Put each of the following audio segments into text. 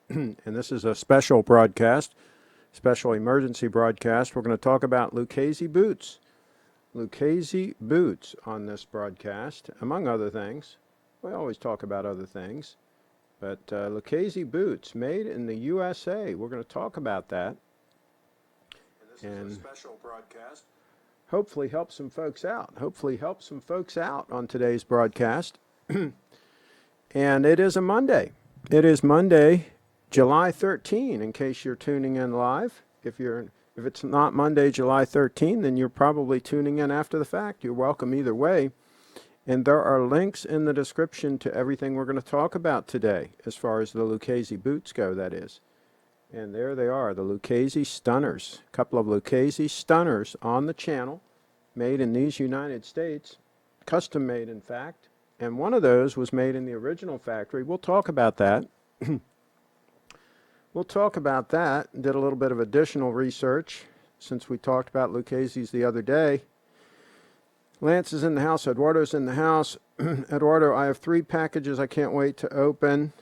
and this is a special broadcast, special emergency broadcast. We're going to talk about Lucchese boots. Lucchese boots on this broadcast, among other things. We always talk about other things, but Lucchese boots made in the USA. We're going to talk about that. And this is a special broadcast. Hopefully help some folks out. On today's broadcast. And it is a Monday. It is Monday, July 13, in case you're tuning in live. If it's not Monday, July 13, then you're probably tuning in after the fact. You're welcome either way. And there are links in the description to everything we're going to talk about today, as far as the Lucchese boots go, that is. And there they are, the Lucchese Stunners. A couple of Lucchese Stunners on the channel, made in these United States, custom made in fact. And one of those was made in the original factory. We'll talk about that. Did a little bit of additional research since we talked about Lucchese's the other day. Lance is in the house. Eduardo's in the house. Eduardo, I have 3 packages I can't wait to open.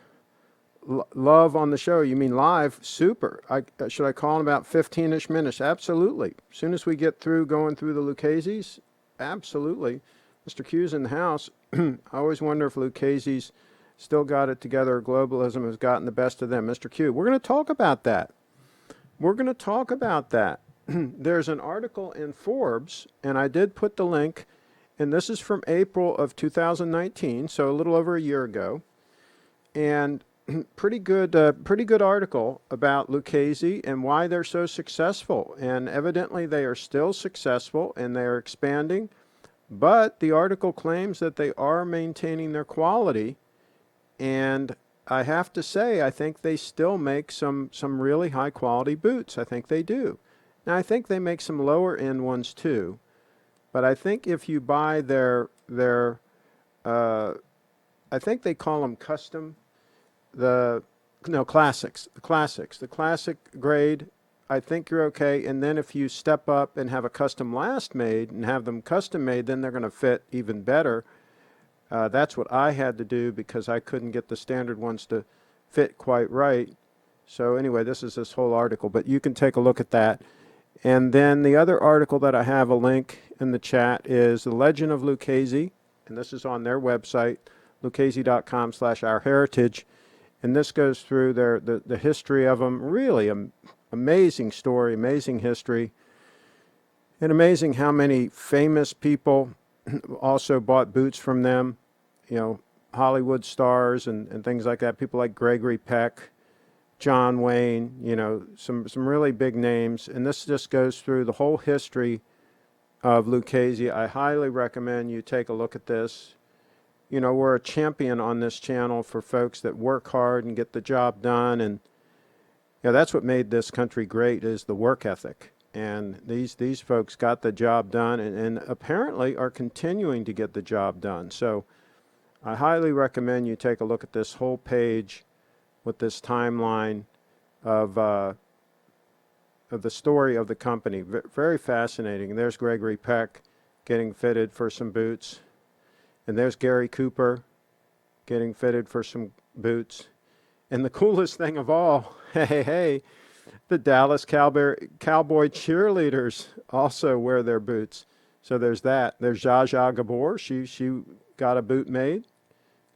Love on the show. You mean live? Super. Should I call in about 15-ish minutes? Absolutely. As soon as we get through going through the Lucchese's, absolutely. Mr. Q's in the house. I always wonder if Lucchese's still got it together or globalism has gotten the best of them. Mr. Q, we're going to talk about that. There's an article in Forbes, and I did put the link, and this is from April of 2019, so a little over a year ago. And pretty good article about Lucchese and why they're so successful. And evidently they are still successful and they are expanding. But the article claims that they are maintaining their quality, and I have to say, I think they still make some really high quality boots. I think they do. Now, I think they make some lower end ones too, but I think if you buy their I think they call them custom, classics, the classic grade, I think you're okay. And then if you step up and have a custom last made and have them custom made, then they're going to fit even better. That's what I had to do because I couldn't get the standard ones to fit quite right. So anyway, this is this whole article, but you can take a look at that. And then the other article that I have a link in the chat is The Legend of Lucchese, and this is on their website, Lucchese.com/ourheritage. And this goes through the history of them. Really amazing story, amazing history, and amazing how many famous people also bought boots from them. You know, Hollywood stars and things like that. People like Gregory Peck, John Wayne, you know, some really big names. And this just goes through the whole history of Lucchese. I highly recommend you take a look at this. You know, we're a champion on this channel for folks that work hard and get the job done. And you know, that's what made this country great, is the work ethic. And these folks got the job done and apparently are continuing to get the job done. So I highly recommend you take a look at this whole page with this timeline of the story of the company. Very fascinating. There's Gregory Peck getting fitted for some boots. And there's Gary Cooper getting fitted for some boots. And the coolest thing of all, hey, the Dallas Cowboy cheerleaders also wear their boots. So there's that. There's Zsa Zsa Gabor. She got a boot made,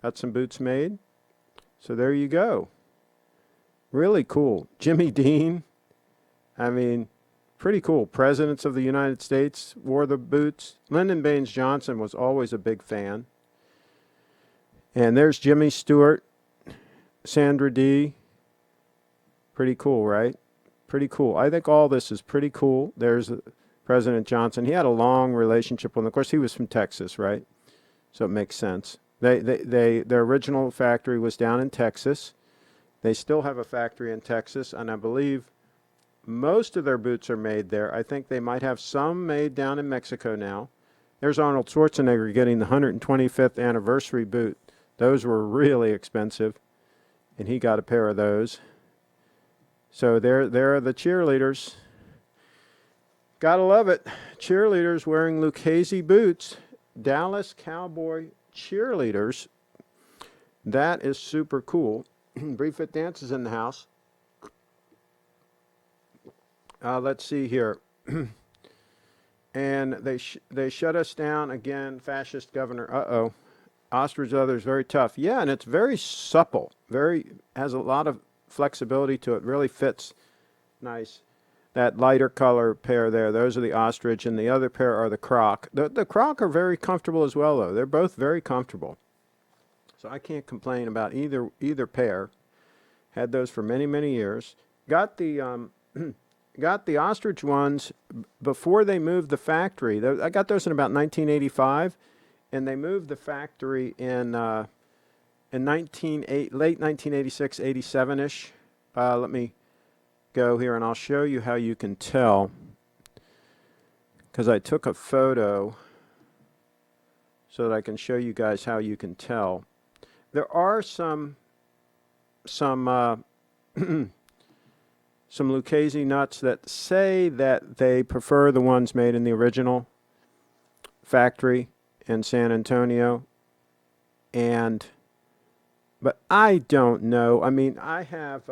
got some boots made. So there you go. Really cool. Jimmy Dean. I mean, pretty cool. Presidents of the United States wore the boots. Lyndon Baines Johnson was always a big fan. And there's Jimmy Stewart, Sandra Dee. Pretty cool, right? Pretty cool. I think all this is pretty cool. There's President Johnson. He had a long relationship with him. Of course, he was from Texas, right? So it makes sense. Their original factory was down in Texas. They still have a factory in Texas, and I believe most of their boots are made there. I think they might have some made down in Mexico now. There's Arnold Schwarzenegger getting the 125th anniversary boot. Those were really expensive, and he got a pair of those. So there are the cheerleaders. Gotta love it. Cheerleaders wearing Lucchese boots. Dallas Cowboy cheerleaders. That is super cool. Brieffoot Dance is in the house. Let's see here. And they shut us down again, fascist governor. Uh-oh. Ostrich leather is very tough. Yeah, and it's very supple. Has a lot of flexibility to it. Really fits nice. That lighter color pair there, those are the ostrich, and the other pair are the croc. The croc are very comfortable as well, though. They're both very comfortable. So I can't complain about either pair. Had those for many, many years. Got the got the ostrich ones before they moved the factory. I got those in about 1985, and they moved the factory in late 1986, 87-ish. Let me go here, and I'll show you how you can tell, because I took a photo so that I can show you guys how you can tell. There are some Lucchese nuts that say that they prefer the ones made in the original factory in San Antonio, but I don't know. I mean, I have,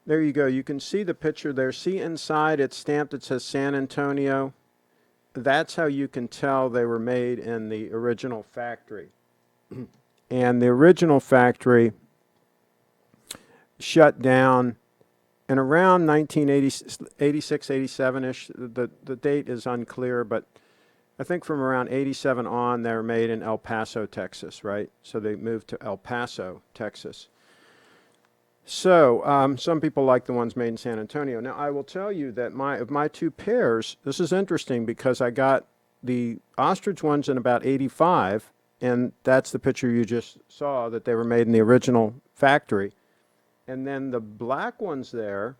there you go. You can see the picture there. See inside, it's stamped, it says San Antonio. That's how you can tell they were made in the original factory. And the original factory shut down in around 1986, 87-ish. The date is unclear, but I think from around 87 on, they were made in El Paso, Texas, right? So they moved to El Paso, Texas. So some people like the ones made in San Antonio. Now, I will tell you that of my two pairs, this is interesting because I got the ostrich ones in about 85, and that's the picture you just saw, that they were made in the original factory. And then the black ones there,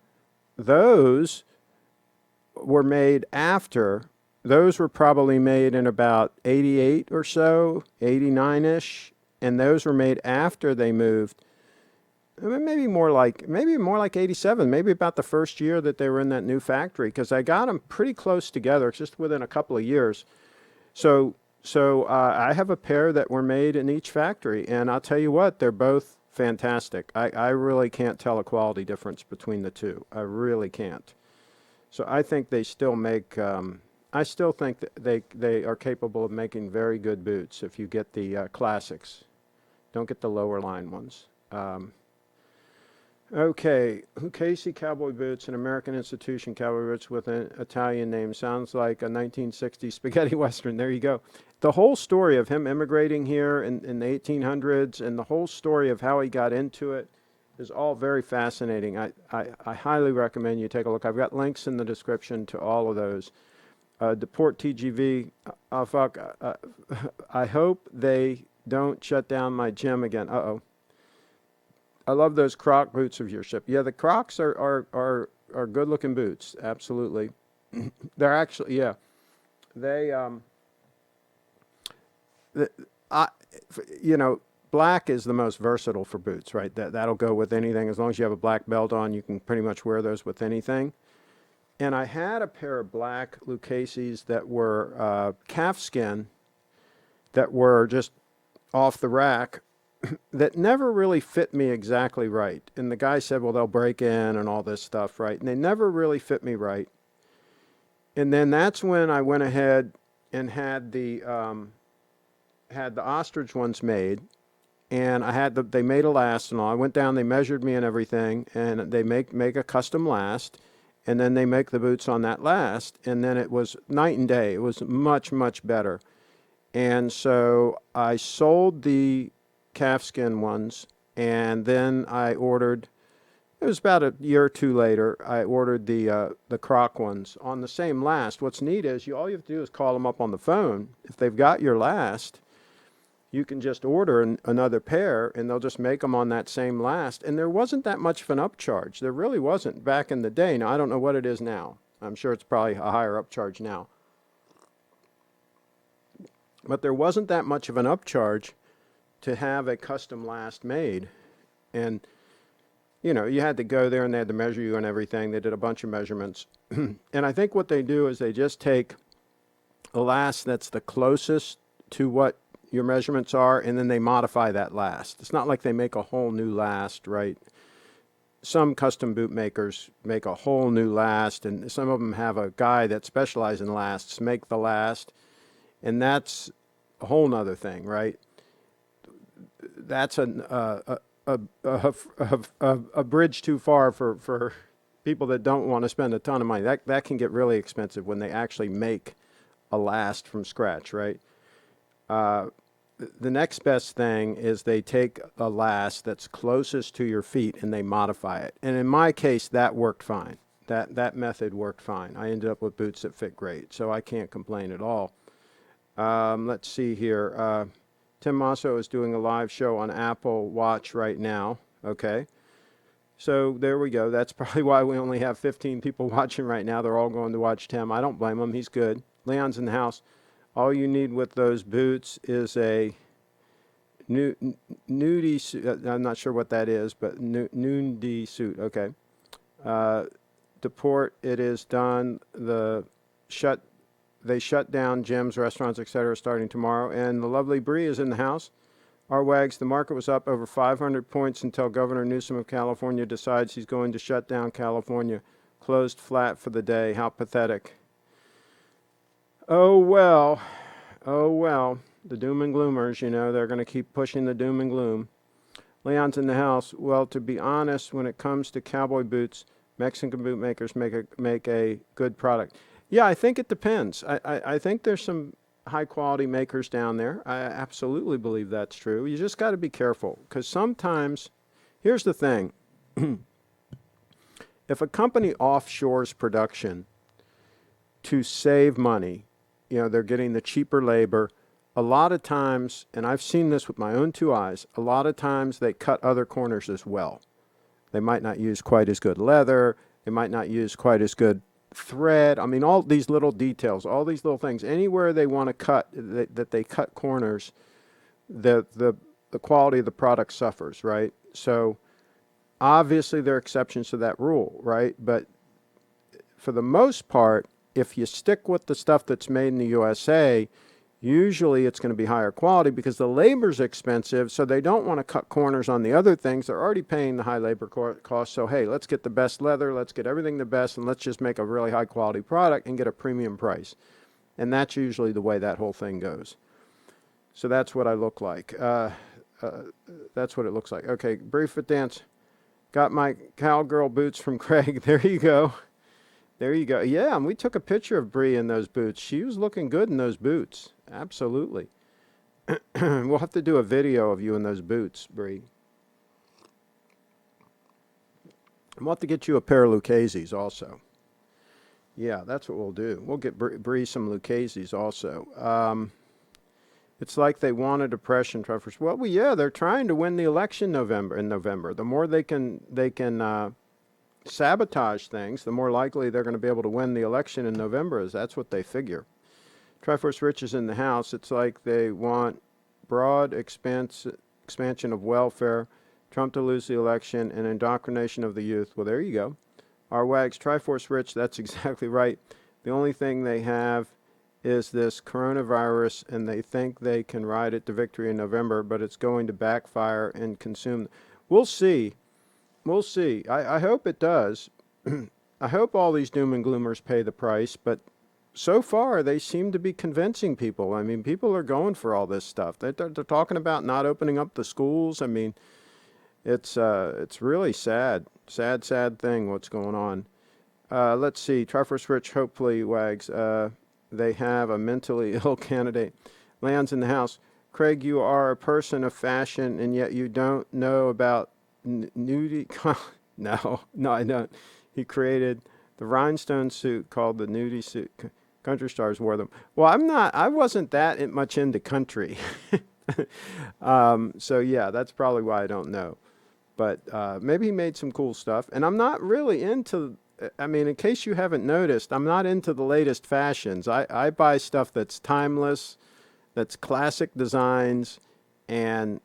those were made after. Those were probably made in about 88 or so, 89-ish, and those were made after they moved. Maybe more like 87, maybe about the first year that they were in that new factory, because I got them pretty close together, just within a couple of years. So I have a pair that were made in each factory, and I'll tell you what, they're both fantastic. I really can't tell a quality difference between the two. I really can't. So I think they still make, I still think that they are capable of making very good boots if you get the classics. Don't get the lower line ones. Okay, Lucchese Cowboy boots, an American institution, cowboy boots with an Italian name. Sounds like a 1960s spaghetti western. There you go. The whole story of him immigrating here in the 1800s and the whole story of how he got into it is all very fascinating. I highly recommend you take a look. I've got links in the description to all of those. Deport TGV. Fuck. I hope they don't shut down my gym again. Uh-oh. I love those Croc boots of your ship. Yeah, the Crocs are good-looking boots. Absolutely. They're actually, yeah. They, black is the most versatile for boots, right? That'll go with anything. As long as you have a black belt on, you can pretty much wear those with anything. And I had a pair of black Lucchese's that were calfskin, that were just off the rack, that never really fit me exactly right. And the guy said, well, they'll break in and all this stuff, right? And they never really fit me right. And then that's when I went ahead and had the ostrich ones made. And they made a last and all. I went down, they measured me and everything, and they make a custom last. And then they make the boots on that last. And then it was night and day. It was much, much better. And so I sold the calfskin ones, and then I ordered, it was about a year or two later, I ordered the Croc ones on the same last. What's neat is all you have to do is call them up on the phone. If they've got your last, you can just order another pair, and they'll just make them on that same last. And there wasn't that much of an upcharge. There really wasn't back in the day. Now, I don't know what it is now. I'm sure it's probably a higher upcharge now. But there wasn't that much of an upcharge to have a custom last made. And, you had to go there and they had to measure you and everything. They did a bunch of measurements. And I think what they do is they just take a last that's the closest to what your measurements are, and then they modify that last. It's not like they make a whole new last, right? Some custom boot makers make a whole new last, and some of them have a guy that specializes in lasts make the last, and that's a whole nother thing, right? That's a bridge too far for people that don't want to spend a ton of money. That can get really expensive when they actually make a last from scratch, right? The next best thing is they take a last that's closest to your feet and they modify it. And in my case, that worked fine. That method worked fine. I ended up with boots that fit great, so I can't complain at all. Let's see here. Tim Masso is doing a live show on Apple Watch right now. Okay. So there we go. That's probably why we only have 15 people watching right now. They're all going to watch Tim. I don't blame them. He's good. Leon's in the house. All you need with those boots is a nudie suit. I'm not sure what that is, but nudie suit. Okay. Deport, it is done. They shut down gyms, restaurants, etc. starting tomorrow. And the lovely Bree is in the house. Our wags, the market was up over 500 points until Governor Newsom of California decides he's going to shut down California. Closed flat for the day. How pathetic. Oh, well. Oh, well. The doom and gloomers, they're going to keep pushing the doom and gloom. Leon's in the house. Well, to be honest, when it comes to cowboy boots, Mexican boot makers make a good product. Yeah, I think it depends. I think there's some high-quality makers down there. I absolutely believe that's true. You just got to be careful, because sometimes, here's the thing. If a company offshores production to save money, they're getting the cheaper labor. A lot of times, and I've seen this with my own two eyes, a lot of times they cut other corners as well. They might not use quite as good leather. They might not use quite as good thread. I mean, all these little details, all these little things. Anywhere they want to cut, that they cut corners, the quality of the product suffers, right? So obviously there are exceptions to that rule, right? But for the most part, if you stick with the stuff that's made in the USA, usually it's going to be higher quality because the labor's expensive, so they don't want to cut corners on the other things. They're already paying the high labor cost, so hey, let's get the best leather, let's get everything the best, and let's just make a really high quality product and get a premium price. And that's usually the way that whole thing goes. So that's what I look like. That's what it looks like. Okay, brief fit dance. Got my cowgirl boots from Craig. There you go. There you go. Yeah, and we took a picture of Bree in those boots. She was looking good in those boots. Absolutely. We'll have to do a video of you in those boots, Bree. We'll have to get you a pair of Lucchese's also. Yeah, that's what we'll do. We'll get Bree some Lucchese's also. It's like they want a depression, Trevor. Well, yeah, they're trying to win the election in November. The more they can sabotage things, the more likely they're going to be able to win the election in November. That's what they figure. Triforce Rich is in the house. It's like they want broad expansion of welfare, Trump to lose the election, and indoctrination of the youth. Well, there you go. Our wags, Triforce Rich, that's exactly right. The only thing they have is this coronavirus, and they think they can ride it to victory in November, but it's going to backfire and consume. We'll see. We'll see. I hope it does. I hope all these doom and gloomers pay the price, but so far they seem to be convincing people. I mean, people are going for all this stuff. They're talking about not opening up the schools. I mean, it's really sad thing what's going on. Let's see. Triforce Rich, hopefully, wags. They have a mentally ill candidate. Lands in the house. Craig, you are a person of fashion, and yet you don't know about nudie. No, I don't. He created the rhinestone suit called the nudie suit. Country stars wore them. Well, I wasn't that much into country. So yeah, that's probably why I don't know. But maybe he made some cool stuff. And I'm not really into, I mean, in case you haven't noticed, I'm not into the latest fashions. I buy stuff that's timeless, that's classic designs, and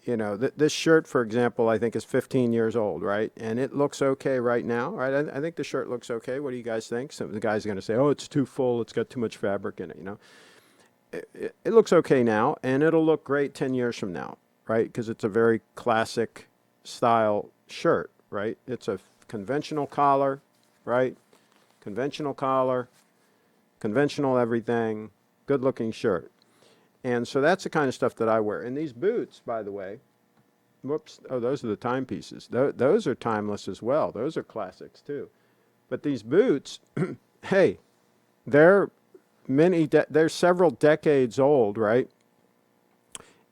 this shirt, for example, I think is 15 years old, right? And it looks okay right now, right? I think the shirt looks okay. What do you guys think? Some of the guys are going to say, oh, it's too full. It's got too much fabric in it, it looks okay now, and it'll look great 10 years from now, right? Because it's a very classic style shirt, right? It's a conventional collar, right? Conventional collar, conventional everything, good looking shirt. And so that's the kind of stuff that I wear. And these boots, by the way, whoops, oh, those are the timepieces. Those are timeless as well. Those are classics too. But these boots, hey, they're they're several decades old, right?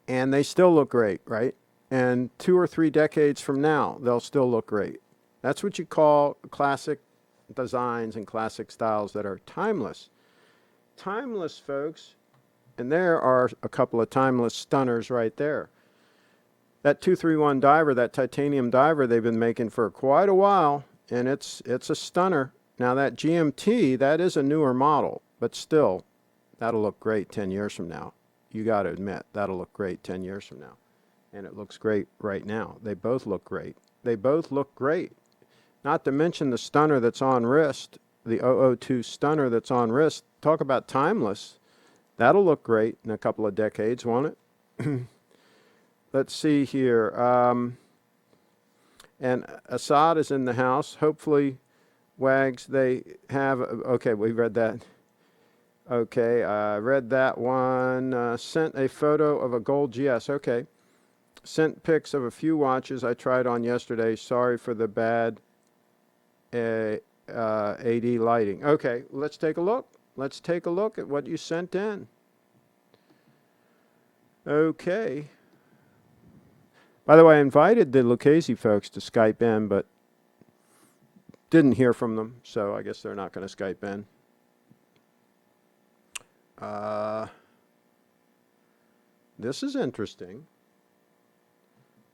And they still look great, right? And 2 or 3 decades from now, they'll still look great. That's what you call classic designs and classic styles that are timeless. Timeless, folks. And there are a couple of timeless stunners right there. That 231 diver, that titanium diver, they've been making for quite a while, and it's a stunner. Now that GMT, that is a newer model, but still, that'll look great 10 years from now. You got to admit, that'll look great 10 years from now. And it looks great right now. They both look great. They both look great. Not to mention the stunner that's on wrist, the 002 stunner that's on wrist. Talk about timeless. That'll look great in a couple of decades, won't it? Let's see here. And Assad is in the house. Hopefully, Wags, they have... Okay, we read that. Okay, I read that one. Sent a photo of a gold GS. Okay. Sent pics of a few watches I tried on yesterday. Sorry for the bad AD lighting. Okay, let's take a look. Let's take a look at what you sent in. Okay. By the way, I invited the Lucchese folks to Skype in, but didn't hear from them, so I guess they're not going to Skype in. This is interesting.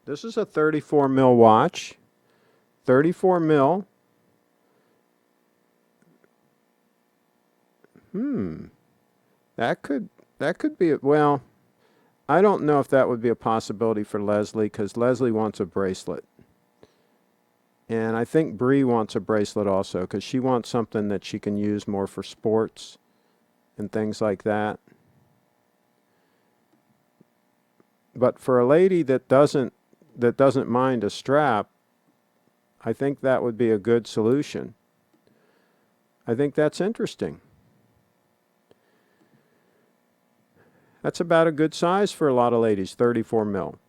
This is a 34 mil watch. 34 mil. That could be, well, I don't know if that would be a possibility for Leslie, because Leslie wants a bracelet. And I think Bree wants a bracelet also, because she wants something that she can use more for sports and things like that. But for a lady that doesn't mind a strap, I think that would be a good solution. I think that's interesting. That's about a good size for a lot of ladies, 34 mil.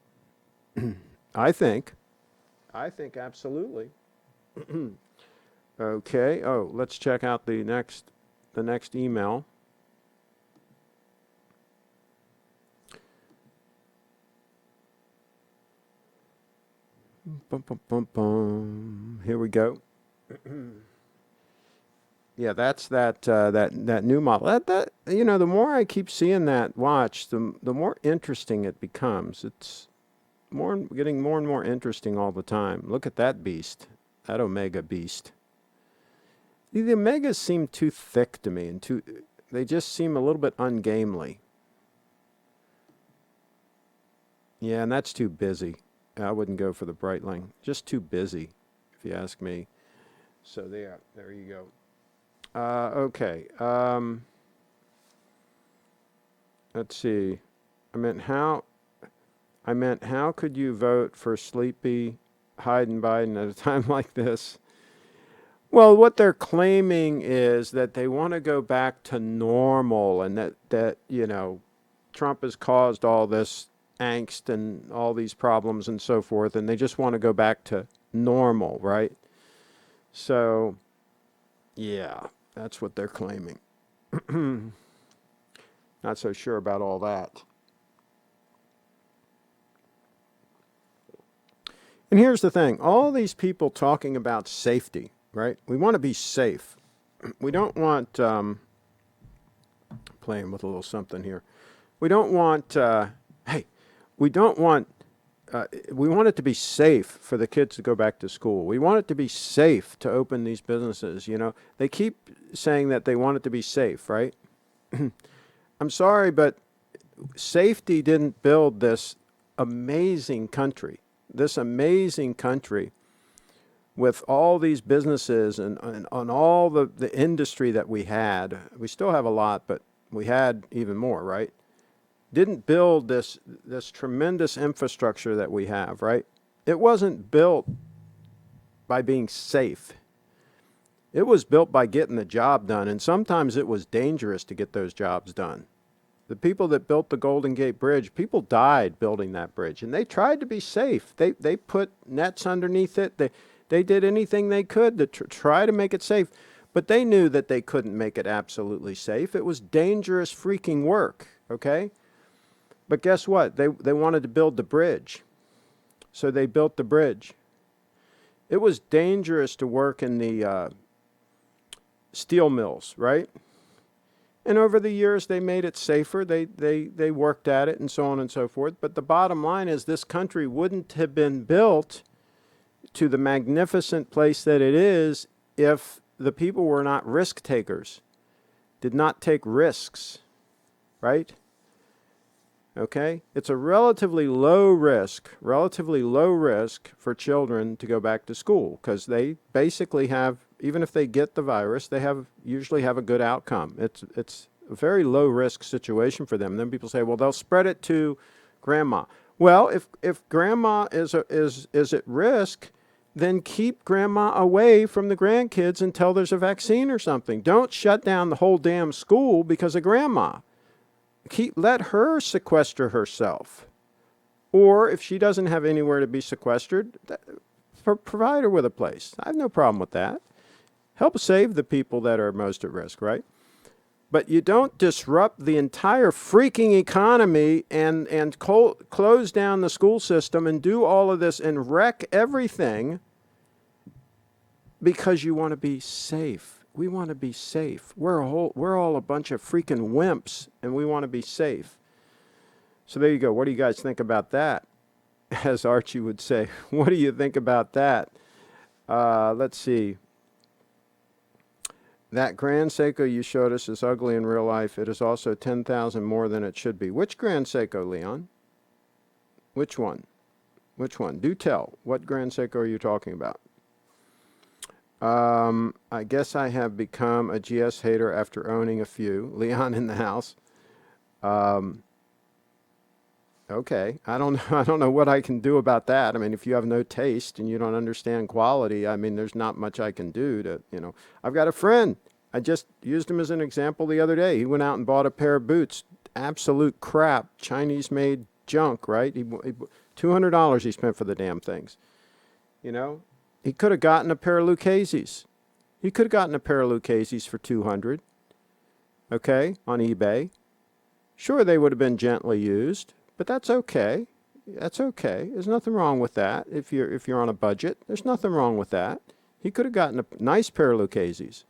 I think absolutely. Okay. Oh, let's check out the next email. Bum, bum, bum, bum. Here we go. Yeah, that's that new model. That you know, the more I keep seeing that watch, the more interesting it becomes. It's getting more and more interesting all the time. Look at that beast, that Omega beast. The Omegas seem too thick to me, and they just seem a little bit ungainly. Yeah, and that's too busy. I wouldn't go for the Breitling. Just too busy, if you ask me. So there you go. Okay. Let's see. I meant how could you vote for Sleepy Hyden Biden at a time like this? Well, what they're claiming is that they want to go back to normal, and that you know, Trump has caused all this angst and all these problems and so forth, and they just want to go back to normal, right? So, yeah, that's what they're claiming. Not so sure about all that. And here's the thing. All these people talking about safety, right? We want to be safe. We don't want, playing with a little something here. We don't want, we don't want, we want it to be safe for the kids to go back to school. We want it to be safe to open these businesses, you know. They keep saying that they want it to be safe, right? I'm sorry, but safety didn't build this amazing country. This amazing country with all these businesses and on all the industry that we had. We still have a lot, but we had even more, right? Didn't build this tremendous infrastructure that we have, right? It wasn't built by being safe. It was built by getting the job done, and sometimes it was dangerous to get those jobs done. The people that built the Golden Gate Bridge, people died building that bridge, and they tried to be safe. They put nets underneath it. They did anything they could to try to make it safe, but they knew that they couldn't make it absolutely safe. It was dangerous freaking work, okay? But guess what? They wanted to build the bridge, so they built the bridge. It was dangerous to work in the steel mills, right? And over the years, they made it safer. They worked at it and so on and so forth. But the bottom line is this country wouldn't have been built to the magnificent place that it is if the people were not risk takers, did not take risks, right? Okay? It's a relatively low risk for children to go back to school because they basically have, even if they get the virus, they usually have a good outcome. It's a very low risk situation for them. And then people say, well, they'll spread it to grandma. Well, if grandma is at risk, then keep grandma away from the grandkids until there's a vaccine or something. Don't shut down the whole damn school because of grandma. Let her sequester herself. Or if she doesn't have anywhere to be sequestered, provide her with a place. I have no problem with that. Help save the people that are most at risk, right? But you don't disrupt the entire freaking economy and close down the school system and do all of this and wreck everything because you want to be safe. We want to be safe. We're all a bunch of freaking wimps, and we want to be safe. So there you go. What do you guys think about that? As Archie would say, what do you think about that? Let's see. That Grand Seiko you showed us is ugly in real life. It is also 10,000 more than it should be. Which Grand Seiko, Leon? Which one? Which one? Do tell. What Grand Seiko are you talking about? I guess I have become a GS hater after owning a few. Leon in the house. Okay. I don't know what I can do about that. I mean, if you have no taste and you don't understand quality, I mean, there's not much I can do to, I've got a friend. I just used him as an example the other day. He went out and bought a pair of boots. Absolute crap. Chinese-made junk, right? $200 he spent for the damn things. He could have gotten a pair of Lucchese's. He could have gotten a pair of Lucchese's for $200, okay, on eBay. Sure, they would have been gently used, but that's okay. That's okay. There's nothing wrong with that. If you're on a budget, there's nothing wrong with that. He could have gotten a nice pair of Lucchese's.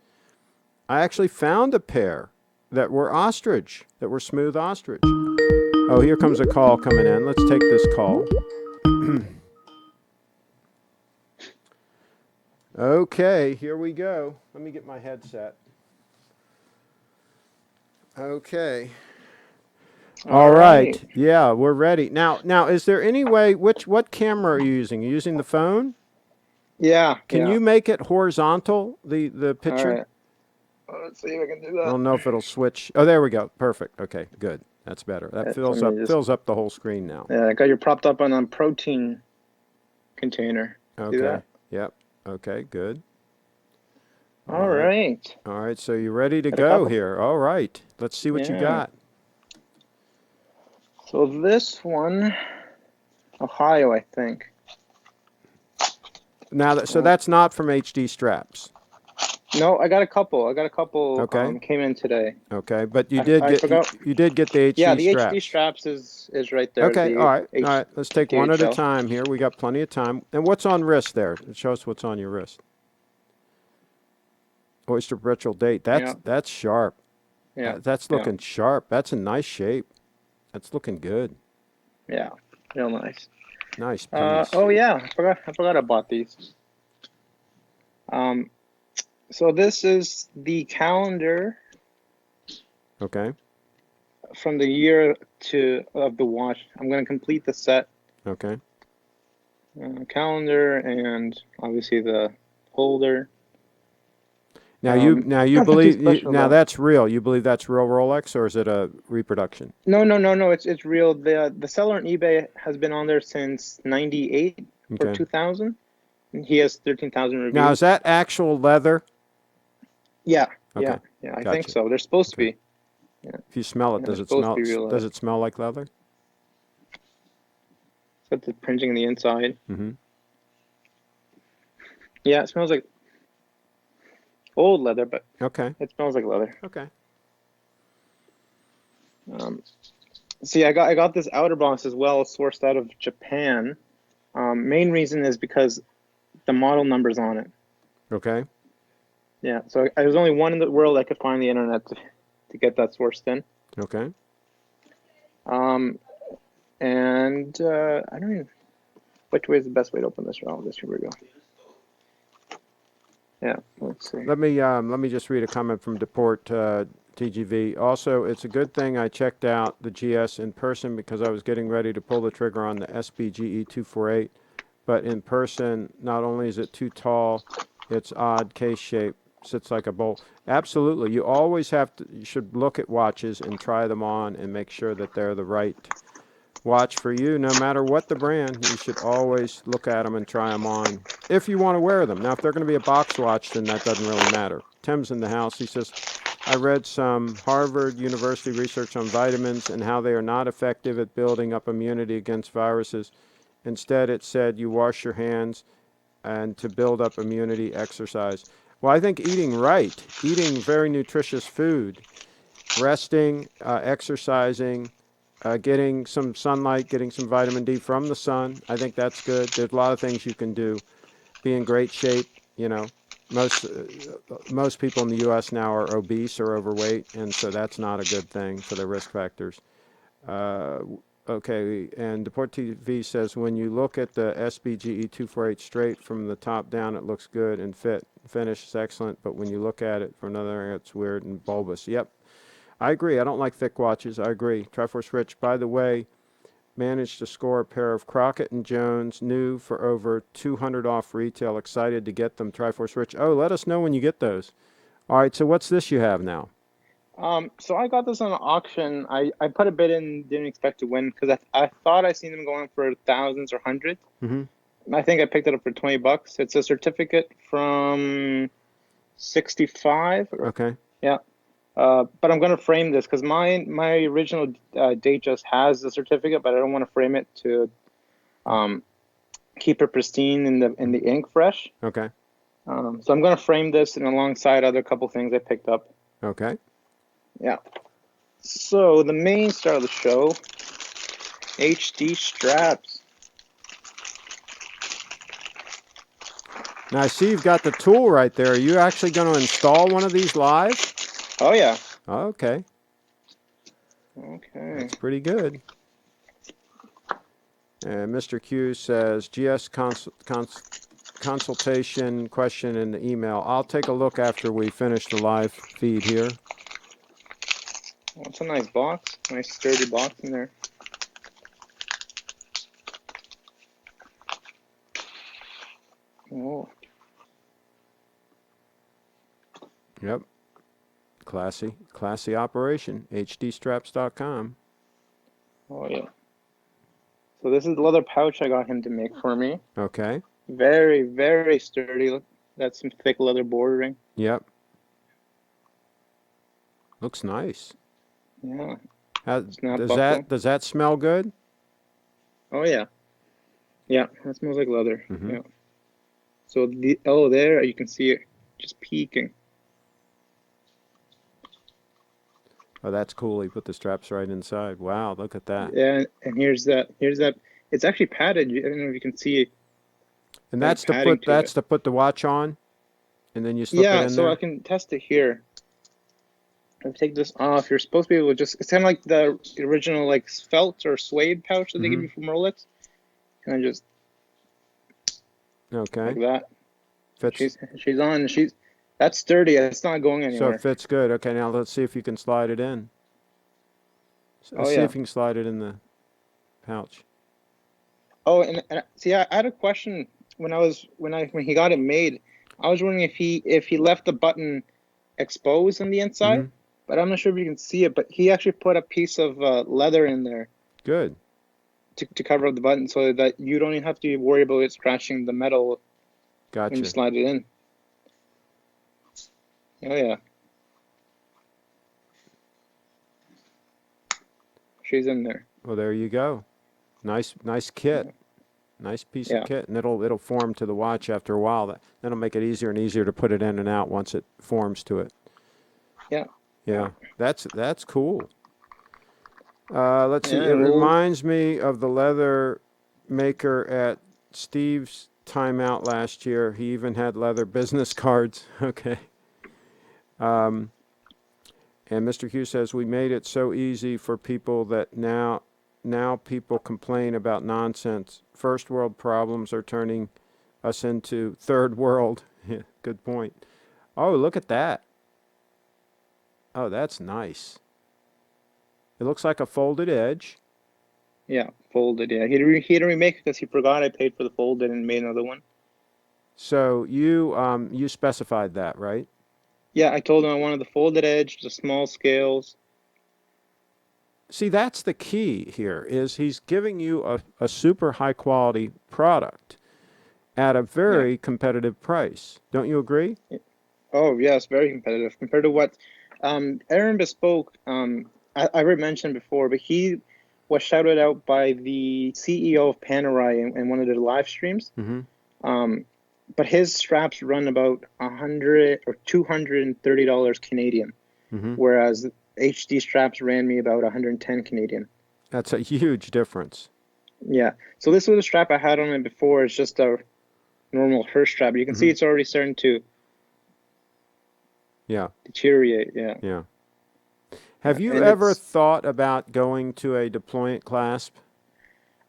I actually found a pair that were ostrich, that were smooth ostrich. Oh, here comes a call coming in. Let's take this call. Okay, here we go. Let me get my headset. Okay. All right. Yeah, we're ready. Now, is there any way, what camera are you using? Are you using the phone? Yeah. Can you make it horizontal, the picture? All right. Let's see if I can do that. I don't know if it'll switch. Oh, there we go. Perfect. Okay, good. That's better. That fills up the whole screen now. Yeah, I got you propped up on a protein container. Okay. See that? Yep. Okay, good. All right. All right, so you're ready to go here. All right. Let's see what you got. So this one, Ohio, I think. Now, so that's not from HD Straps. No, I got a couple. Okay. Came in today. Okay, but you did get the HD straps. Yeah, the HD straps is right there. Okay, all right. Let's take one at a time here. We got plenty of time. And what's on wrist there? Show us what's on your wrist. Oyster Perpetual Date. That's sharp. Yeah. That's looking sharp. That's a nice shape. That's looking good. Yeah, real nice. Nice piece. Oh yeah, I forgot I bought these. So this is the calendar. Okay. From the year of the watch. I'm going to complete the set. Okay. Calendar and obviously the holder. Now you Nothing too believe special now though. that's real. You believe that's real Rolex, or is it a reproduction? No. It's real. The seller on eBay has been on there since '98 or Okay. 2000. And he has 13,000 Now is reviews. that actual leather? Yeah, Okay, yeah. I think gotcha. so. They're supposed to Okay. be. Yeah, If you smell it, they're supposed to be real does leather. it smell like leather? It's got the printing on the inside. Mm-hmm. Yeah, it smells like old leather, but Okay. it smells like leather. Okay. Um, See, I got this outer box as well, sourced out of Japan. Main reason is because the model number's on it. Okay. Yeah, so there's only one in the world I could find on the internet to get that sourced in. Okay. Um, and I don't even, which way is the best way to open this? Oh, this, here we go. Yeah, let's see. Let me just read a comment from Deport TGV. Also, it's a good thing I checked out the GS in person because I was getting ready to pull the trigger on the SBGE 248, but in person, not only is it too tall, it's odd case shape, sits like a bowl. Absolutely, you should look at watches and try them on and make sure that they're the right watch for you, no matter what the brand. You should always look at them and try them on if you want to wear them. Now, if they're going to be a box watch, then that doesn't really matter. Tim's in the house. He says, I read some Harvard University research on vitamins and how they are not effective at building up immunity against viruses. Instead, it said you wash your hands and to build up immunity, exercise. Well, I think eating right, eating very nutritious food, resting, exercising, getting some sunlight, getting some vitamin D from the sun. I think that's good. There's a lot of things you can do. Be in great shape. You know, most most people in the U.S. now are obese or overweight, and so that's not a good thing for the risk factors. Uh, okay, and Deport TV says when you look at the SBGE 248 straight from the top down, it looks good and fit. Finish is excellent, but when you look at it from another angle, it's weird and bulbous. Yep, I agree. I don't like thick watches. I agree. Triforce Rich, by the way, managed to score a pair of Crockett and Jones new for over 200 off retail. Excited to get them. Triforce Rich. Oh, let us know when you get those. All right. So what's this you have now? So I got this on auction. I put a bid in, didn't expect to win because I thought I seen them going for thousands or hundreds. Mm-hmm. I think I picked it up for $20. It's a certificate from 65. Okay. Yeah. But I'm gonna frame this because my original date just has the certificate, but I don't want to frame it to keep it pristine in the ink fresh. Okay. So I'm gonna frame this and alongside other couple things I picked up. Okay. Yeah. So the main star of the show, HD straps. Now I see you've got the tool right there. Are you actually going to install one of these live? Oh yeah. Okay. Okay. That's pretty good. And Mr. Q says GS consultation question in the email. I'll take a look after we finish the live feed here. Well, it's a nice box, nice sturdy box in there. Oh. Yep. Classy operation. HDstraps.com. Oh yeah. So this is the leather pouch I got him to make for me. Okay. Very, very sturdy. Look, that's some thick leather bordering. Yep. Looks nice. Yeah. Snap Does buckle. that smell good? Oh yeah. Yeah, that smells like leather. Mm-hmm. Yeah. So there you can see it just peeking. Oh, that's cool. He put the straps right inside. Wow, look at that. Yeah, and here's that. It's actually padded. I don't know if you can see And that padding to it. to put the watch on, and then you slip it Yeah, in so I there. can test it here. If I take this off, you're supposed to be able to just, it's kind of like the original like felt or suede pouch that they give Mm-hmm. you from Rolex. And I just Okay. like that. Fits. She's on. That's sturdy. It's not going So it anywhere. fits good. Okay, now let's see if you can slide it in. Oh See yeah. if you can slide it in the pouch. Oh, and see, I had a question when he got it made. I was wondering if he left the button exposed on the inside, but I'm not sure if you can see it. But he actually put a piece of leather in there Good. to cover up the button so that you don't even have to worry about it scratching the metal when you Gotcha. slide it in. Oh yeah, she's in there. Well, there you go. Nice kit. Nice piece of Yeah, kit, and it'll form to the watch after a while. That'll make it easier and easier to put it in and out once it forms to it. yeah, Yeah, that's cool. Let's see. yeah. It reminds me of the leather maker at Steve's timeout last year. He even had leather business cards. Okay. And Mr. Hughes says we made it so easy for people that now people complain about nonsense. First world problems are turning us into third world. Yeah, good point. Oh, look at that. Oh, that's nice. It looks like a folded edge. Yeah, folded. Yeah, he had to remake it because he forgot I paid for the folded and made another one. So you specified that, right? Yeah, I told him I wanted the folded edge, the small scales. See, that's the key here is he's giving you a super high quality product at a Yeah. very competitive price. Don't you agree? Oh, yes, very competitive compared to what Aaron Bespoke. I already mentioned before, but he was shouted out by the CEO of Panerai in one of their live streams. Mm-hmm. Um, but his straps run about $100 or $230 Canadian, Mm-hmm. whereas HD straps ran me about 110 Canadian. That's a huge difference. Yeah. So this was a strap I had on it before. It's just a normal Hirsch strap. You can see Mm-hmm. it's already starting to Yeah. deteriorate. Yeah. Yeah. Have you And ever it's thought about going to a deployant clasp?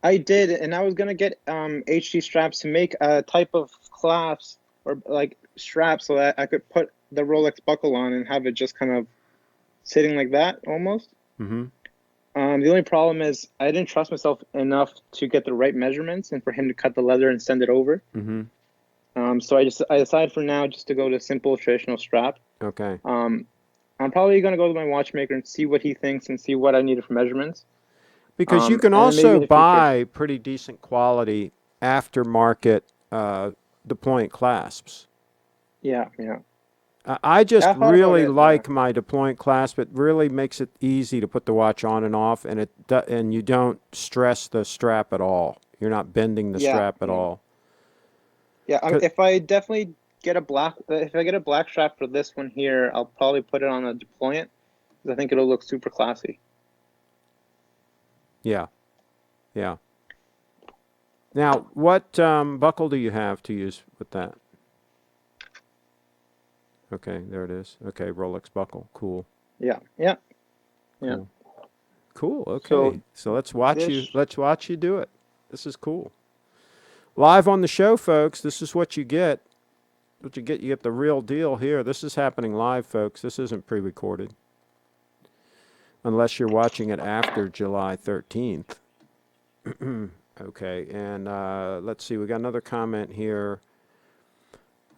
I did, and I was gonna get HD straps to make a type of clasp or like strap so that I could put the Rolex buckle on and have it just kind of sitting like that almost. Mm-hmm. The only problem is I didn't trust myself enough to get the right measurements and for him to cut the leather and send it over. Mm-hmm. So I decided for now just to go to simple traditional strap. Okay. Um, I'm probably gonna go to my watchmaker and see what he thinks and see what I needed for measurements. Because you can And then maybe also in the future, buy pretty decent quality aftermarket deployant clasps. yeah, yeah. I Yeah, just I thought about really it. Yeah, like my deployant clasp. It really makes it easy to put the watch on and off, and and you don't stress the strap at all. You're not bending the yeah, strap at yeah. all. Yeah, C- if I definitely get a black, if I get a black strap for this one here, I'll probably put it on a deployant because I think it'll look super classy. yeah, yeah. Now, what buckle do you have to use with that? Okay, there it is. Okay, Rolex buckle. Cool, Yeah, yeah, yeah. cool, cool. So Okay, so let's watch you. this, Let's watch you do it. This is cool. Live on the show, folks. This is what you get. What you get. You get the real deal here. This is happening live, folks. This isn't pre-recorded, unless you're watching it after July 13th. Okay, and let's see. We got another comment here.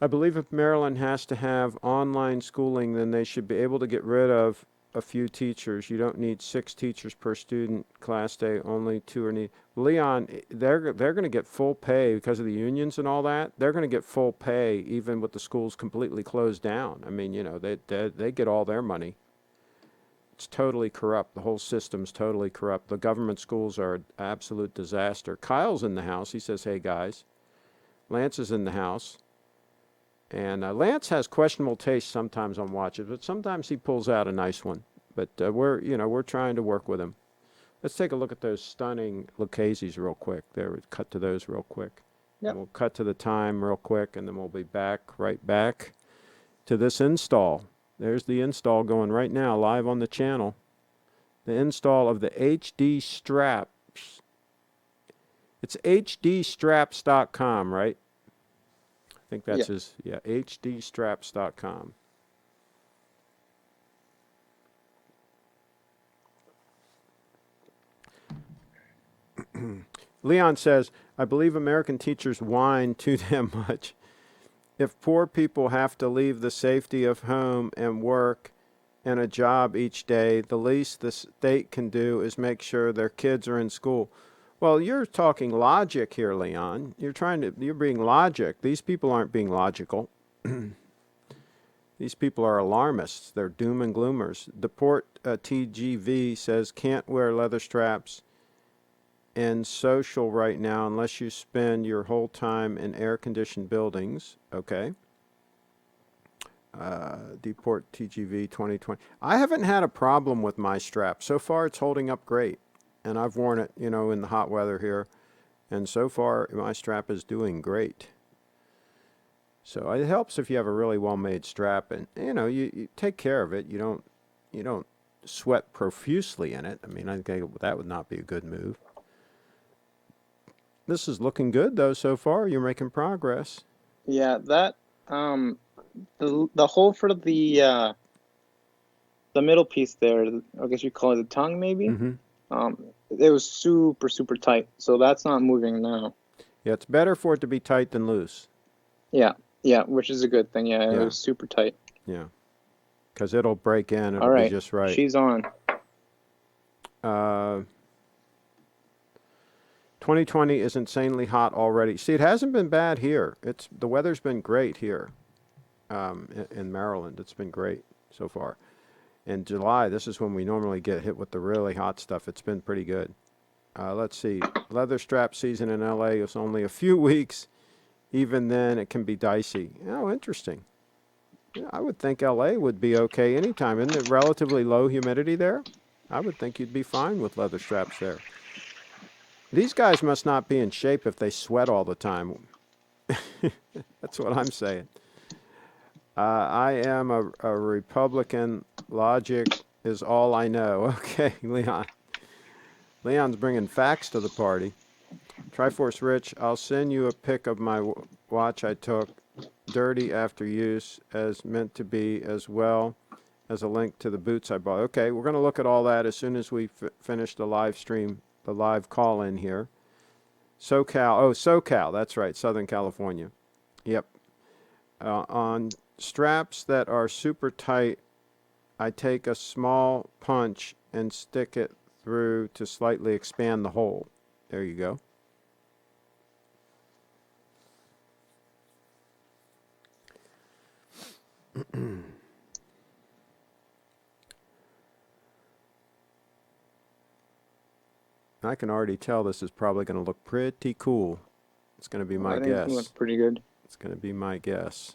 I believe if Maryland has to have online schooling, then they should be able to get rid of a few teachers. You don't need 6 teachers per student class day. Only 2 are needed. Leon, they're going to get full pay because of the unions and all that. They're going to get full pay even with the schools completely closed down. I mean, they get all their money. It's totally corrupt. The whole system's totally corrupt. The government schools are an absolute disaster. Kyle's in the house. He says, "Hey guys." Lance is in the house. And Lance has questionable taste sometimes on watches, but sometimes he pulls out a nice one. But we're trying to work with him. Let's take a look at those stunning Lucchese's real quick. There, we cut to those real quick. And yep. we'll cut to the time real quick, and then we'll be right back to this install. There's the install going right now, live on the channel. The install of the HD straps. It's hdstraps.com, right? I think Yeah. that's hdstraps.com. Leon says, I believe American teachers whine too damn much. If poor people have to leave the safety of home and work and a job each day, the least the state can do is make sure their kids are in school. Well, you're talking logic here, Leon. You're being logic. These people aren't being logical. These people are alarmists. They're doom and gloomers. Deport TGV says can't wear leather straps in social right now unless you spend your whole time in air-conditioned buildings. Okay. Deport TGV 2020. I haven't had a problem with my strap. So far, it's holding up great. And I've worn it, in the hot weather here. And so far, my strap is doing great. So it helps if you have a really well-made strap, and you take care of it. You don't sweat profusely in it. I mean, I think that would not be a good move. This is looking good though so far. You're making progress. Yeah, that the hole for the middle piece there, I guess you call it the tongue maybe. Mm-hmm. It was super super tight, so that's not moving now. Yeah, it's better for it to be tight than loose. Yeah, yeah, which is a good thing. Yeah, it Yeah, was super tight. yeah, because it'll break in. All It'll be right, just right. she's on. Uh, 2020 is insanely hot already. See, it hasn't been bad here. The weather's been great here, in Maryland. It's been great so far. In July, this is when we normally get hit with the really hot stuff. It's been pretty good. Let's see. Leather strap season in LA is only a few weeks. Even then, it can be dicey. Oh, interesting. Yeah, I would think LA would be okay anytime. Isn't it relatively low humidity there? I would think you'd be fine with leather straps there. These guys must not be in shape if they sweat all the time. That's what I'm saying. I am a Republican. Logic is all I know. Okay, Leon. Leon's bringing facts to the party. Triforce Rich, I'll send you a pic of my watch I took, dirty after use, as meant to be, as well as a link to the boots I bought. Okay, we're going to look at all that as soon as we finish the live stream, the live call-in here. SoCal, that's right, Southern California. Yep. On straps that are super tight, I take a small punch and stick it through to slightly expand the hole. There you go. I can already tell this is probably going to look pretty cool. It's going to be my I think it's guess. gonna look pretty good. It's going to be my guess.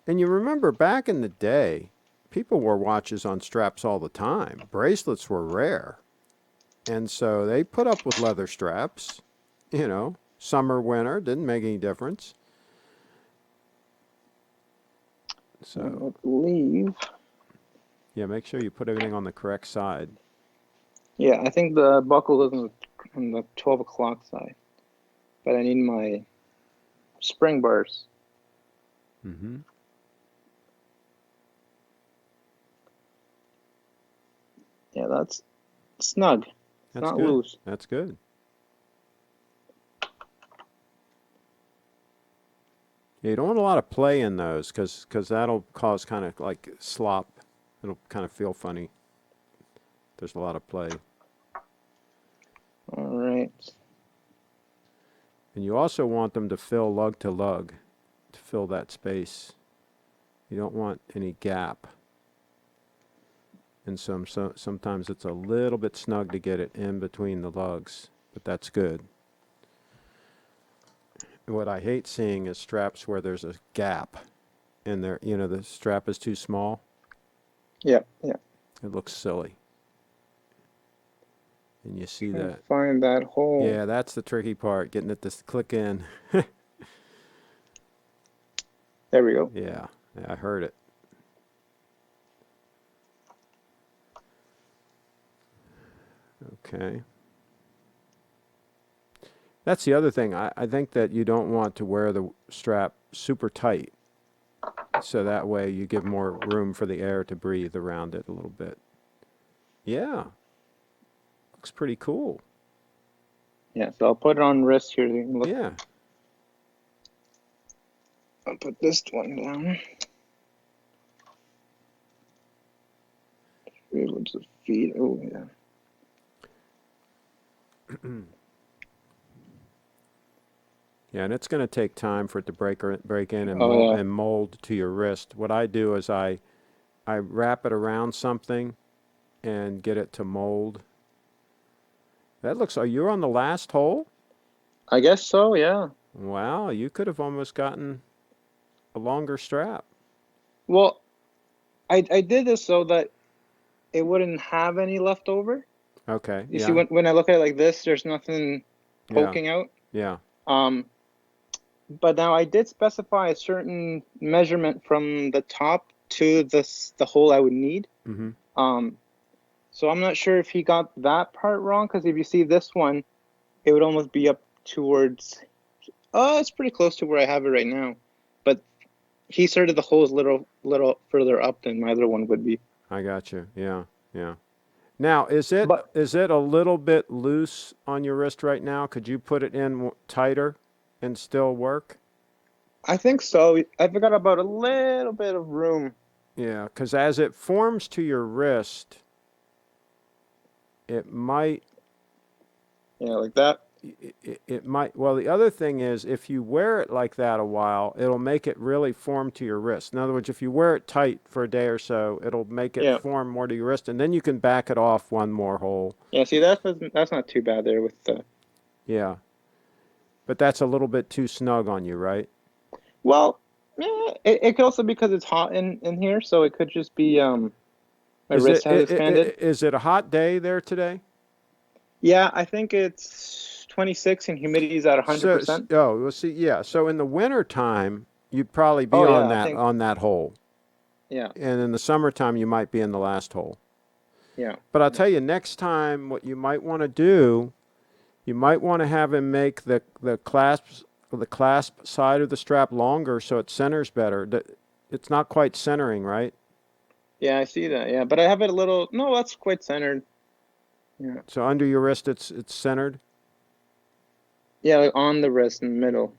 And you remember back in the day, people wore watches on straps all the time. Bracelets were rare. And so they put up with leather straps. Summer, winter, didn't make any difference. So, I believe. yeah, make sure you put everything on the correct side. Yeah, I think the buckle is on the 12 o'clock side, but I need my spring bars. Mm-hmm. Yeah, that's snug. It's That's not good. loose. That's good. Yeah, you don't want a lot of play in those because that'll cause kind of like slop. It'll kind of feel funny. There's a lot of play. All right. And you also want them to fill lug to lug, to fill that space. You don't want any gap. And sometimes it's a little bit snug to get it in between the lugs, but that's good. What I hate seeing is straps where there's a gap in there. The strap is too small. Yeah, yeah. It looks silly. And you see Trying to that. find that hole. Yeah, that's the tricky part, getting it to click in. There we go. Yeah, I heard it. Okay. That's the other thing. I think that you don't want to wear the strap super tight. So that way you give more room for the air to breathe around it a little bit. Yeah. Looks pretty cool. Yeah, so I'll put it on wrist here. So you can look. Yeah. I'll put this one down. Able to feed. Oh yeah. Yeah, and it's going to take time for it to break in and Oh yeah. mold to your wrist. What I do is I wrap it around something and get it to mold. That looks. Are you on the last hole? I guess so. Yeah. Wow, you could have almost gotten a longer strap. Well, I did this so that it wouldn't have any left over. Okay. You see, Yeah. when I look at it like this, there's nothing Yeah. poking out. Yeah. Um, but now I did specify a certain measurement from the top to the hole I would need. Mm-hmm. Um, so I'm not sure if he got that part wrong, because if you see this one, it would almost be up towards. Oh, it's pretty close to where I have it right now. But he started the holes little further up than my other one would be. I got you. Yeah. Yeah. Now, But is it a little bit loose on your wrist right now? Could you put it in tighter and still work? I think so. I forgot about a little bit of room. Yeah, because as it forms to your wrist, it might Yeah, like that. it might. Well, the other thing is, if you wear it like that a while, it'll make it really form to your wrist. In other words, if you wear it tight for a day or so, it'll make it Yeah. form more to your wrist, and then you can back it off one more hole. Yeah, see, that's not too bad there with the. Yeah, but that's a little bit too snug on you, right? Well, yeah, it could also be because it's hot in here, so it could just be my Is wrist has expanded. is it a hot day there today? Yeah, I think it's 26 and humidity's at So, 100%. oh, well, see, yeah. So in the winter time, you'd probably be Oh yeah, I think on that hole, yeah, and in the summertime, you might be in the last hole. yeah, But I'll yeah. tell you, next time, what you might want to do, you might want to have him make the clasp side of the strap longer so it centers better. It's not quite centering, right? Yeah, I see that. Yeah, but I have it a little. No, that's quite centered. Yeah, So under your wrist, it's centered. yeah, like on the wrist in the middle,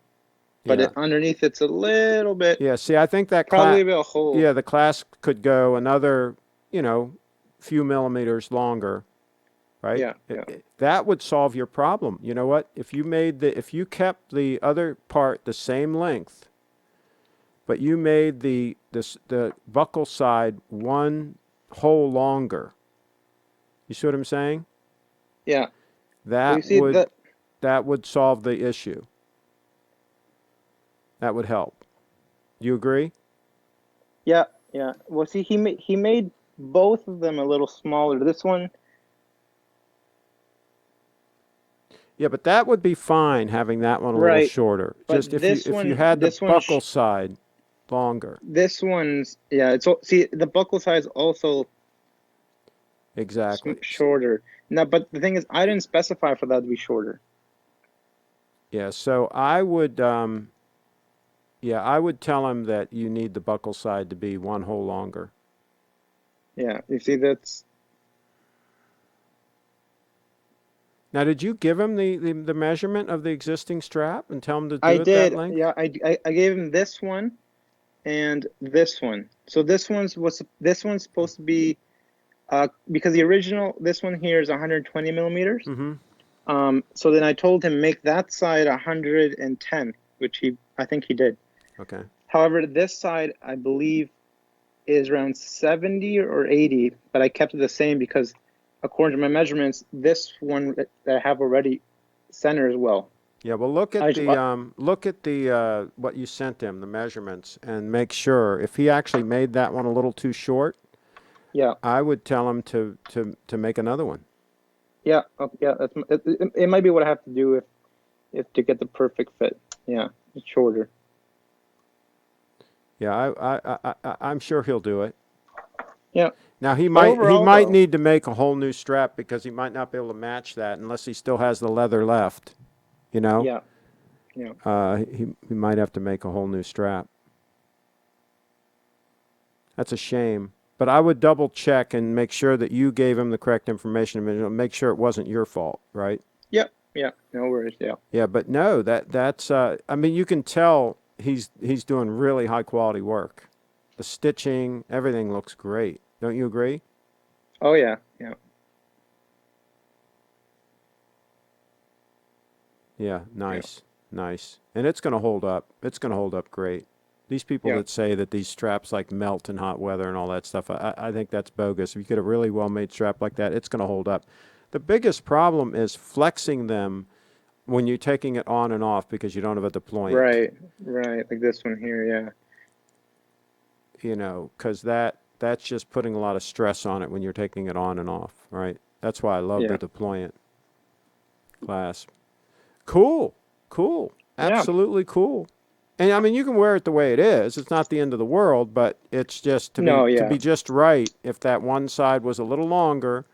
but Yeah, underneath it's a little bit, yeah. See, I think that probably a hole. yeah, the clasp could go another, you know, few millimeters longer, right? Yeah, yeah, That would solve your problem. You know what? If you kept the other part the same length, but you made the buckle side one hole longer. You see what I'm saying? yeah. Well, you That see would that. that would solve the issue. That would help. You agree? Yeah, yeah. Well, see, he made both of them a little smaller. This one, Yeah, but that would be fine having that one a little right? shorter. But Just this if you one, had the buckle side longer. this one's yeah. See the buckle size also Exactly. shorter. Now, but the thing is, I didn't specify for that to be shorter. Yeah, so I would yeah, I would tell him that you need the buckle side to be one hole longer. Yeah, you see that's. Now, did you give him the measurement of the existing strap and tell him to I do it that did. length? Yeah, I gave him this one and this one. So this one's supposed to be because the original this one here is 120 millimeters. Mm-hmm. So then I told him make that side 110, which I think he did. Okay. However, this side I believe is around 70 or 80, but I kept it the same because according to my measurements, this one that I have already centers well. Yeah, well, look at the what you sent him, the measurements, and make sure if he actually made that one a little too short, Yeah, I would tell him to make another one. yeah, okay, yeah. It might be what I have to do if to get the perfect fit. Yeah, it's shorter. Yeah, I'm sure he'll do it. Yeah, Now but he overall might though, need to make a whole new strap because he might not be able to match that unless he still has the leather left. You know, yeah, yeah, he might have to make a whole new strap. That's a shame. But I would double check and make sure that you gave him the correct information and make sure it wasn't your fault, right? yeah, Yeah, no worries. Yeah. Yeah, but no, that's I mean, you can tell he's doing really high quality work. The stitching, everything looks great. Don't you agree? Oh yeah, yeah, Yeah, yeah, nice. Nice. And it's going to hold up. It's going to hold up great. These people yeah. that say that these straps like melt in hot weather and all that stuff, I think that's bogus. If you get a really well made strap like that, it's going to hold up. The biggest problem is flexing them when you're taking it on and off because you don't have a deployant, Right, right. Like this one here. Yeah, you know, because that's just putting a lot of stress on it when you're taking it on and off, right? That's why I love the yeah, deployant clasp. Cool, cool, yeah. absolutely cool. And I mean, you can wear it the way it is. It's not the end of the world, but it's just No, to yeah, be just right. If that one side was a little longer,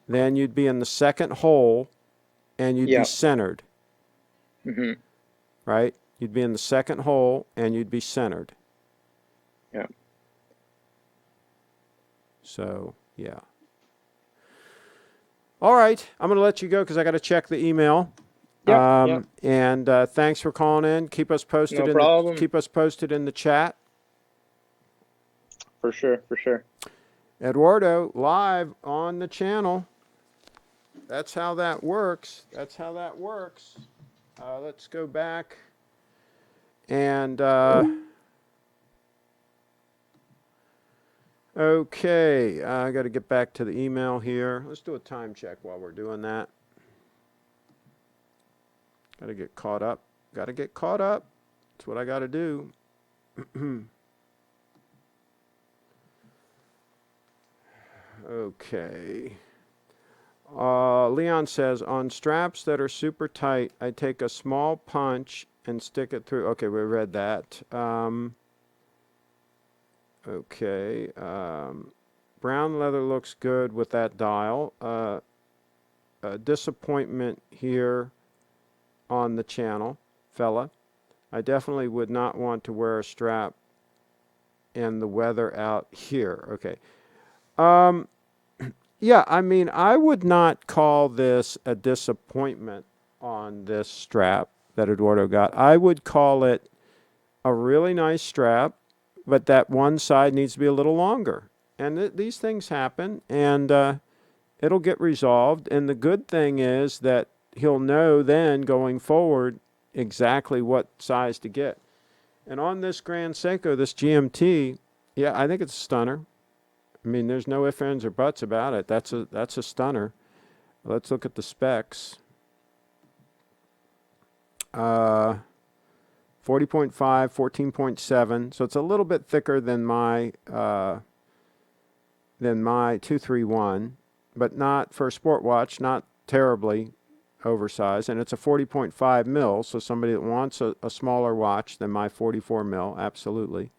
then you'd be in the second hole and you'd be yeah. centered, Hmm. right? You'd be in the second hole and you'd be centered. Yeah, So, yeah. All right, I'm going to let you go because I got to check the email. yeah, yeah. And thanks for calling in. No problem. Keep us posted in the chat. For sure, for sure. Eduardo live on the channel. That's how that works. That's how that works. Let's go back and okay. I got to get back to the email here. Let's do a time check while we're doing that. Got to get caught up. Got to get caught up. That's what I got to do. Okay. Leon says, on straps that are super tight, I take a small punch and stick it through. Okay, we read that. Okay. Brown leather looks good with that dial. Disappointment here on the channel, fella. I definitely would not want to wear a strap in the weather out here. Okay. Um, yeah, I mean, I would not call this a disappointment on this strap that Eduardo got. I would call it a really nice strap, but that one side needs to be a little longer. And these things happen, and it'll get resolved. And the good thing is that he'll know then going forward exactly what size to get. And on this Grand Seiko, this GMT, yeah, I think it's a stunner. I mean, there's no ifs, ands, or buts about it. That's a stunner. Let's look at the specs. 40.5, 14.7. So it's a little bit thicker than my 231, but not for a sport watch, not terribly oversized. And it's a 40.5 mil, so somebody that wants a smaller watch than my 44 mil, absolutely.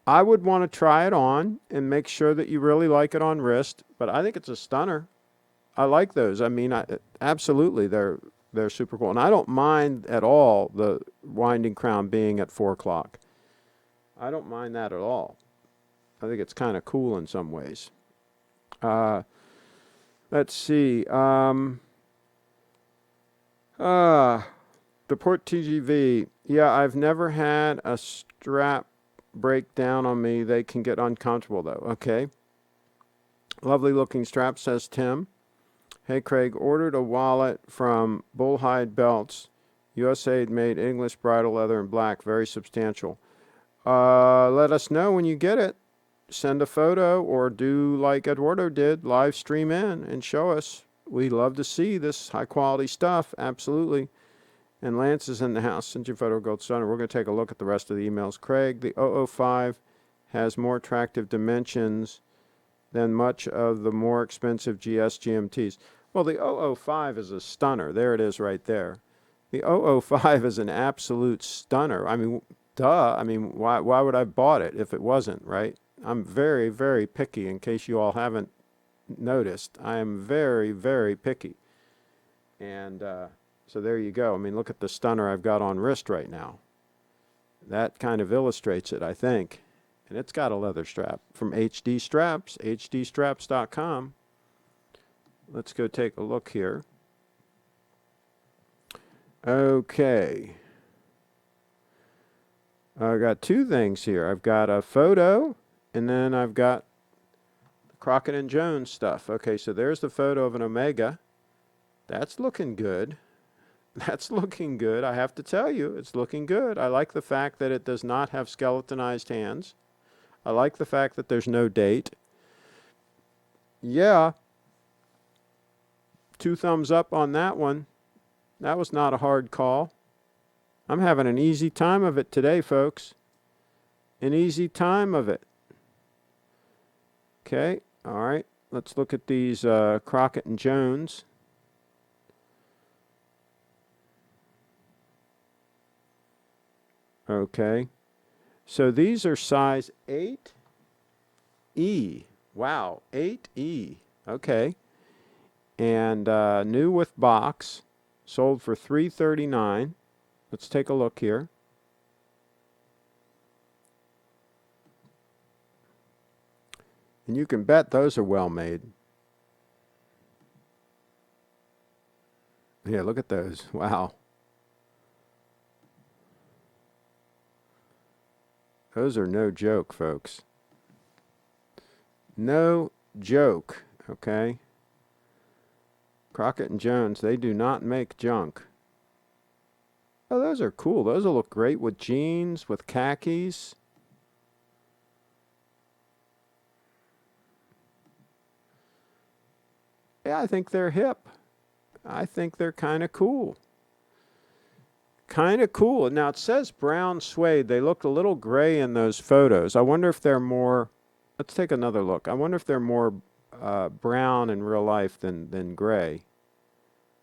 I would want to try it on and make sure that you really like it on wrist, but I think it's a stunner. I like those. I mean, absolutely, they're super cool, and I don't mind at all the winding crown being at 4 o'clock. I don't mind that at all. I think it's kind of cool in some ways. Let's see. The Port TGV. Yeah, I've never had a strap break down on me. They can get uncomfortable though. Okay. Lovely looking strap, says Tim. Hey Craig, ordered a wallet from Bullhide Belts. USA made English bridle leather in black, very substantial. Let us know when you get it. Send a photo or do like Eduardo did, live stream in and show us. We love to see this high quality stuff, absolutely. And Lance is in the house. Send your photo, Gold Stunner. We're going to take a look at the rest of the emails. Craig, the 005 has more attractive dimensions than much of the more expensive GS GMTs. Well, the 005 is a stunner. There it is right there. The 005 is an absolute stunner. I mean, duh. I mean, why would I have bought it if it wasn't, right? I'm very, very picky, in case you all haven't noticed. I am very, very picky. And so there you go. I mean, look at the stunner I've got on wrist right now. That kind of illustrates it, I think. And it's got a leather strap from HD Straps, hdstraps.com. let's go take a look here. Okay. I got two things here. I've got a photo, and then I've got Crockett and Jones stuff. Okay, so there's the photo of an omega. That's looking good. That's looking good. I have to tell you, it's looking good. I like the fact that it does not have skeletonized hands. I like the fact that there's no date. Yeah. 2 thumbs up on that one. That was not a hard call. I'm having an easy time of it today, folks. An easy time of it. Okay, all right. Let's look at these Crockett and Jones. Okay. So these are size 8E. Wow, 8E. Okay. And new with box. Sold for $339. Let's take a look here. And you can bet those are well made. Yeah, look at those. Wow. Those are no joke, folks. No joke, okay? Crockett and Jones, they do not make junk. Oh, those are cool. Those will look great with jeans, with khakis. Yeah, I think they're hip. I think they're kind of cool. Kind of cool. Now, it says brown suede. They looked a little gray in those photos. I wonder if they're more... Let's take another look. I wonder if they're more brown in real life than gray.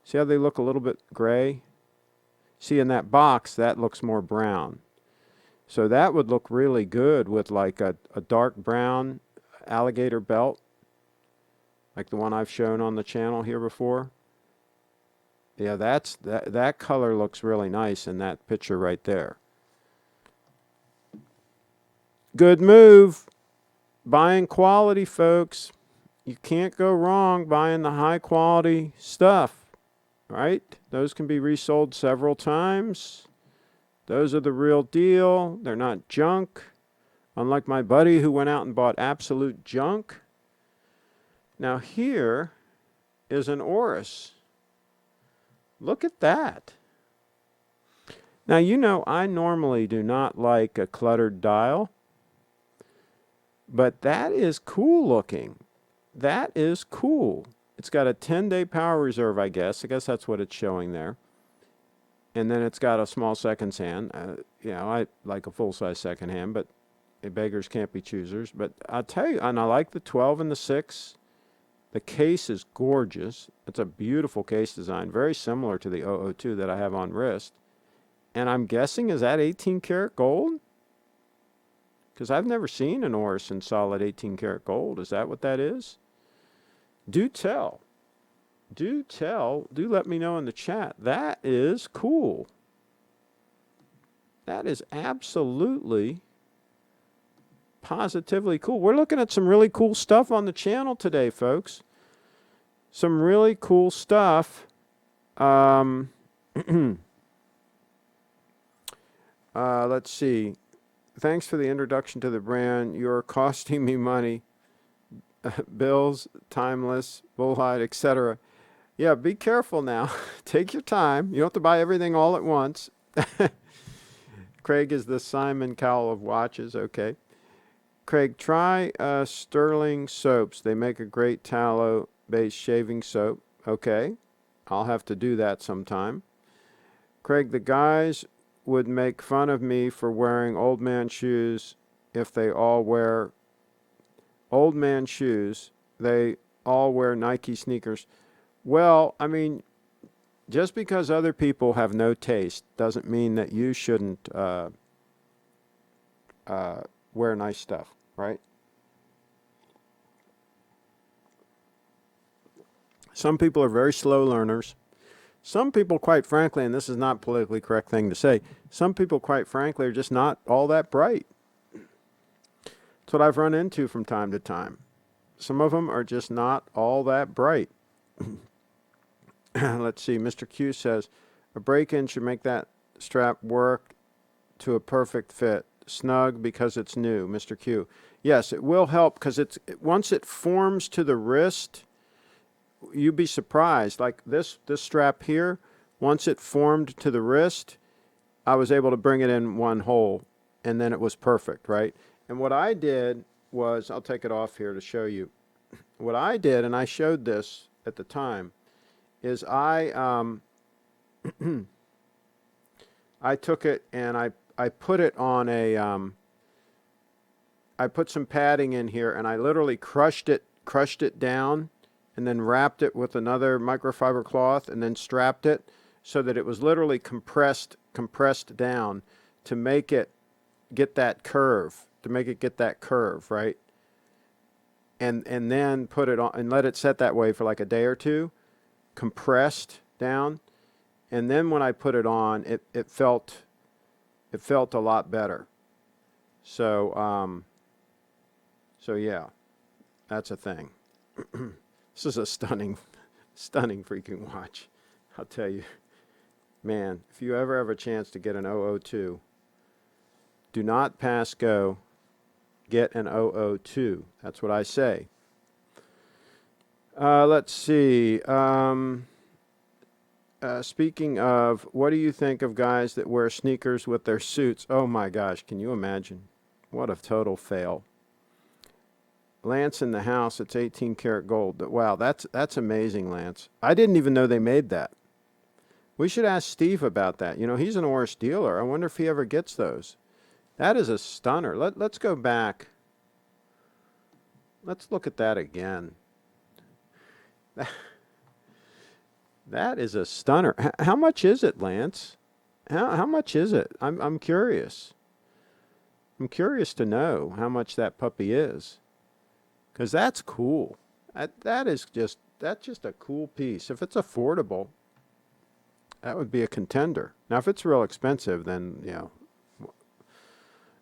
See how they look a little bit gray? See, in that box, that looks more brown. So that would look really good with like a dark brown alligator belt, like the one I've shown on the channel here before. Yeah, that color looks really nice in that picture right there. Good move. Buying quality, folks. You can't go wrong buying the high quality stuff, right? Those can be resold several times. Those are the real deal. They're not junk. Unlike my buddy who went out and bought absolute junk. Now here is an Oris. Look at that. Now, you know, I normally do not like a cluttered dial, but that is cool looking. That is cool. It's got a 10-day power reserve, I guess. I guess that's what it's showing there. And then it's got a small seconds hand. You know, I like a full-size second hand, but beggars can't be choosers. But I'll tell you, and I like the 12 and the 6. The case is gorgeous. It's a beautiful case design, very similar to the 002 that I have on wrist. And I'm guessing, is that 18 karat gold? Because I've never seen an Oris in solid 18 karat gold. Is that what that is? Do tell. Do tell. Do let me know in the chat. That is cool. That is absolutely, positively cool. We're looking at some really cool stuff on the channel today, folks. Some really cool stuff. Let's see. Thanks for the introduction to the brand. You're costing me money. Bills, timeless, bullhide, etc. Yeah, be careful now. Take your time. You don't have to buy everything all at once. Craig is the Simon Cowell of watches. Okay. Craig, try Sterling soaps. They make a great tallow-based shaving soap. Okay. I'll have to do that sometime. Craig, the guys would make fun of me for wearing old man shoes if they all wear old man shoes. They all wear Nike sneakers. Well, I mean, just because other people have no taste doesn't mean that you shouldn't wear nice stuff, right? Some people are very slow learners. Some people, quite frankly, and this is not a politically correct thing to say, some people, quite frankly, are just not all that bright. That's what I've run into from time to time. Some of them are just not all that bright. Let's see. Mr. Q says a break-in should make that strap work to a perfect fit. Snug because it's new. Mr. Q. Yes, it will help because once it forms to the wrist, you'd be surprised. Like this strap here, once it formed to the wrist, I was able to bring it in one hole, and then it was perfect, right? And what I did was, I'll take it off here to show you. What I did, and I showed this at the time, is I took it and I put it on I put some padding in here, and I literally crushed it down, and then wrapped it with another microfiber cloth, and then strapped it so that it was literally compressed down to make it get that curve, right? And then put it on and let it set that way for like a day or two, compressed down, and then when I put it on, it felt a lot better. So yeah, that's a thing. This is a stunning freaking watch. I'll tell you, man, if you ever have a chance to get an 002, do not pass go. Get an 002. That's what I say. Let's see. Speaking of, what do you think of guys that wear sneakers with their suits? Oh my gosh, can you imagine? What a total fail. Lance in the house, it's 18 karat gold. Wow, that's amazing, Lance. I didn't even know they made that. We should ask Steve about that. You know, he's an Oris dealer. I wonder if he ever gets those. That is a stunner. Let's go back. Let's look at that again. That is a stunner. How much is it, Lance? How much is it? I'm curious. I'm curious to know how much that puppy is, because that's cool. That's just a cool piece. If it's affordable, that would be a contender. Now, if it's real expensive, then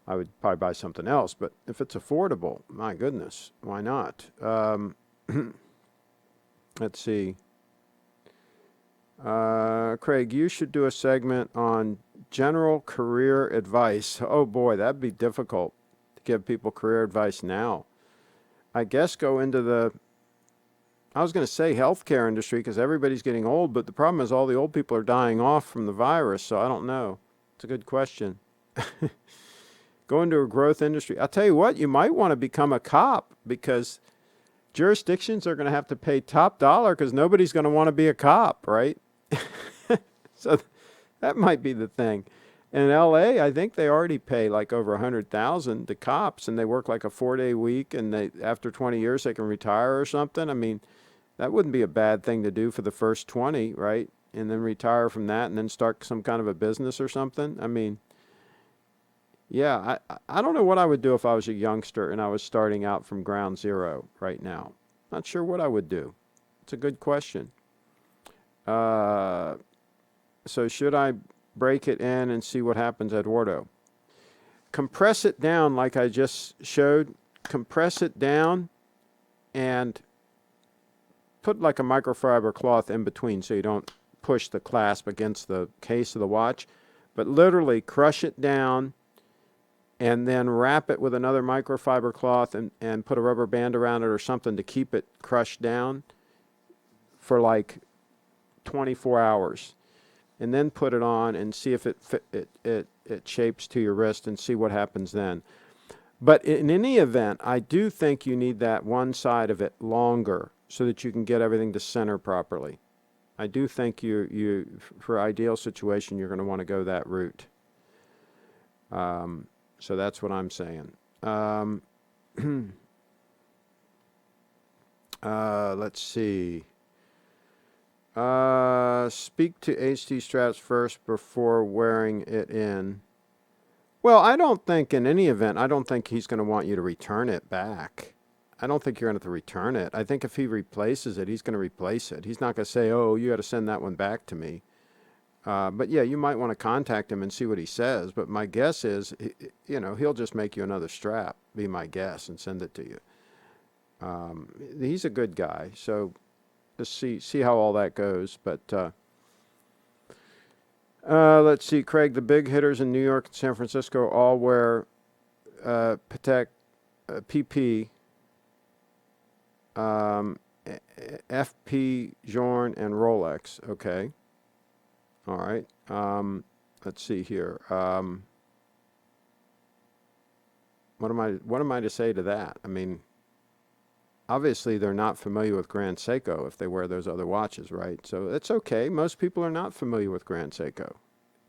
I would probably buy something else. But if it's affordable, my goodness, why not? Let's see. Craig, you should do a segment on general career advice. Oh boy, that'd be difficult to give people career advice now. I guess go into I was going to say healthcare industry because everybody's getting old, but the problem is all the old people are dying off from the virus, so I don't know. It's a good question. Go into a growth industry. I'll tell you what, you might want to become a cop because jurisdictions are going to have to pay top dollar because nobody's going to want to be a cop, right? So that might be the thing. In LA, I think they already pay like over $100,000 to cops, and they work like a 4-day week, and after 20 years they can retire or something. I mean, that wouldn't be a bad thing to do for the first 20, right? And then retire from that and then start some kind of a business or something. I mean, yeah, I don't know what I would do if I was a youngster and I was starting out from ground zero right now. Not sure what I would do. It's a good question. So should I break it in and see what happens, Eduardo? Compress it down like I just showed. Compress it down and put like a microfiber cloth in between so you don't push the clasp against the case of the watch. But literally crush it down and then wrap it with another microfiber cloth and put a rubber band around it or something to keep it crushed down for like 24 hours. And then put it on and see if it shapes to your wrist and see what happens then. But in any event, I do think you need that one side of it longer so that you can get everything to center properly. I do think you for ideal situation, you're going to want to go that route. So that's what I'm saying. Let's see. Speak to HT straps first before wearing it in. Well, I don't think in any event, I don't think he's going to want you to return it back. I don't think you're going to have to return it. I think if he replaces it, he's going to replace it. He's not going to say, oh, you got to send that one back to me. But yeah, you might want to contact him and see what he says. But my guess is, he'll just make you another strap, be my guess, and send it to you. He's a good guy. So Just see how all that goes. But let's see, Craig. The big hitters in New York and San Francisco all wear Patek, PP, FP, Journe, and Rolex. Okay. All right. Let's see here. What am I to say to that? I mean, obviously they're not familiar with Grand Seiko if they wear those other watches, right? So it's okay. Most people are not familiar with Grand Seiko.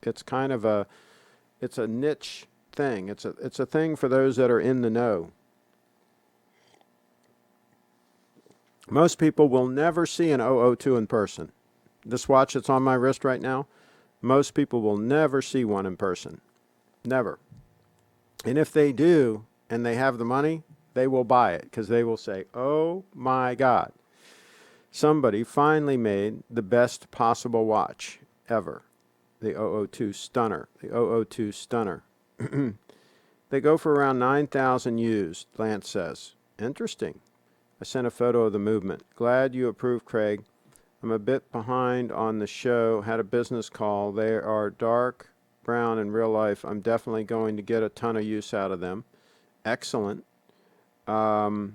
It's kind of it's a niche thing. It's a thing for those that are in the know. Most people will never see an 002 in person. This watch that's on my wrist right now, most people will never see one in person. Never. And if they do, and they have the money, they will buy it because they will say, oh my God, somebody finally made the best possible watch ever. The 002 Stunner. The 002 Stunner. They go for around 9,000 used, Lance says. Interesting. I sent a photo of the movement. Glad you approved, Craig. I'm a bit behind on the show. Had a business call. They are dark brown in real life. I'm definitely going to get a ton of use out of them. Excellent. The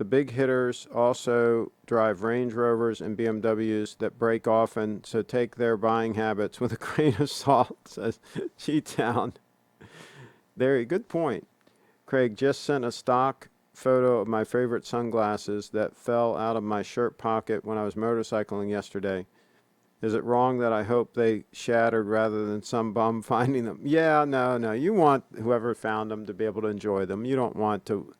big hitters also drive Range Rovers and BMWs that break often, so take their buying habits with a grain of salt, says G-Town. There, good point. Craig just sent a stock photo of my favorite sunglasses that fell out of my shirt pocket when I was motorcycling yesterday. Is it wrong that I hope they shattered rather than some bum finding them? Yeah, no. You want whoever found them to be able to enjoy them. You don't want to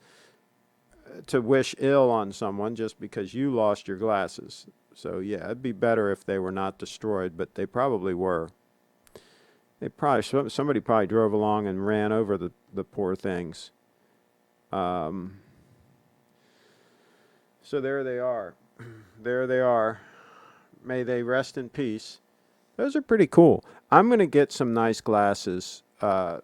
wish ill on someone just because you lost your glasses. So yeah, it'd be better if they were not destroyed, but they probably were. Somebody probably drove along and ran over the poor things. So there they are. There they are. May they rest in peace. Those are pretty cool. I'm going to get some nice glasses at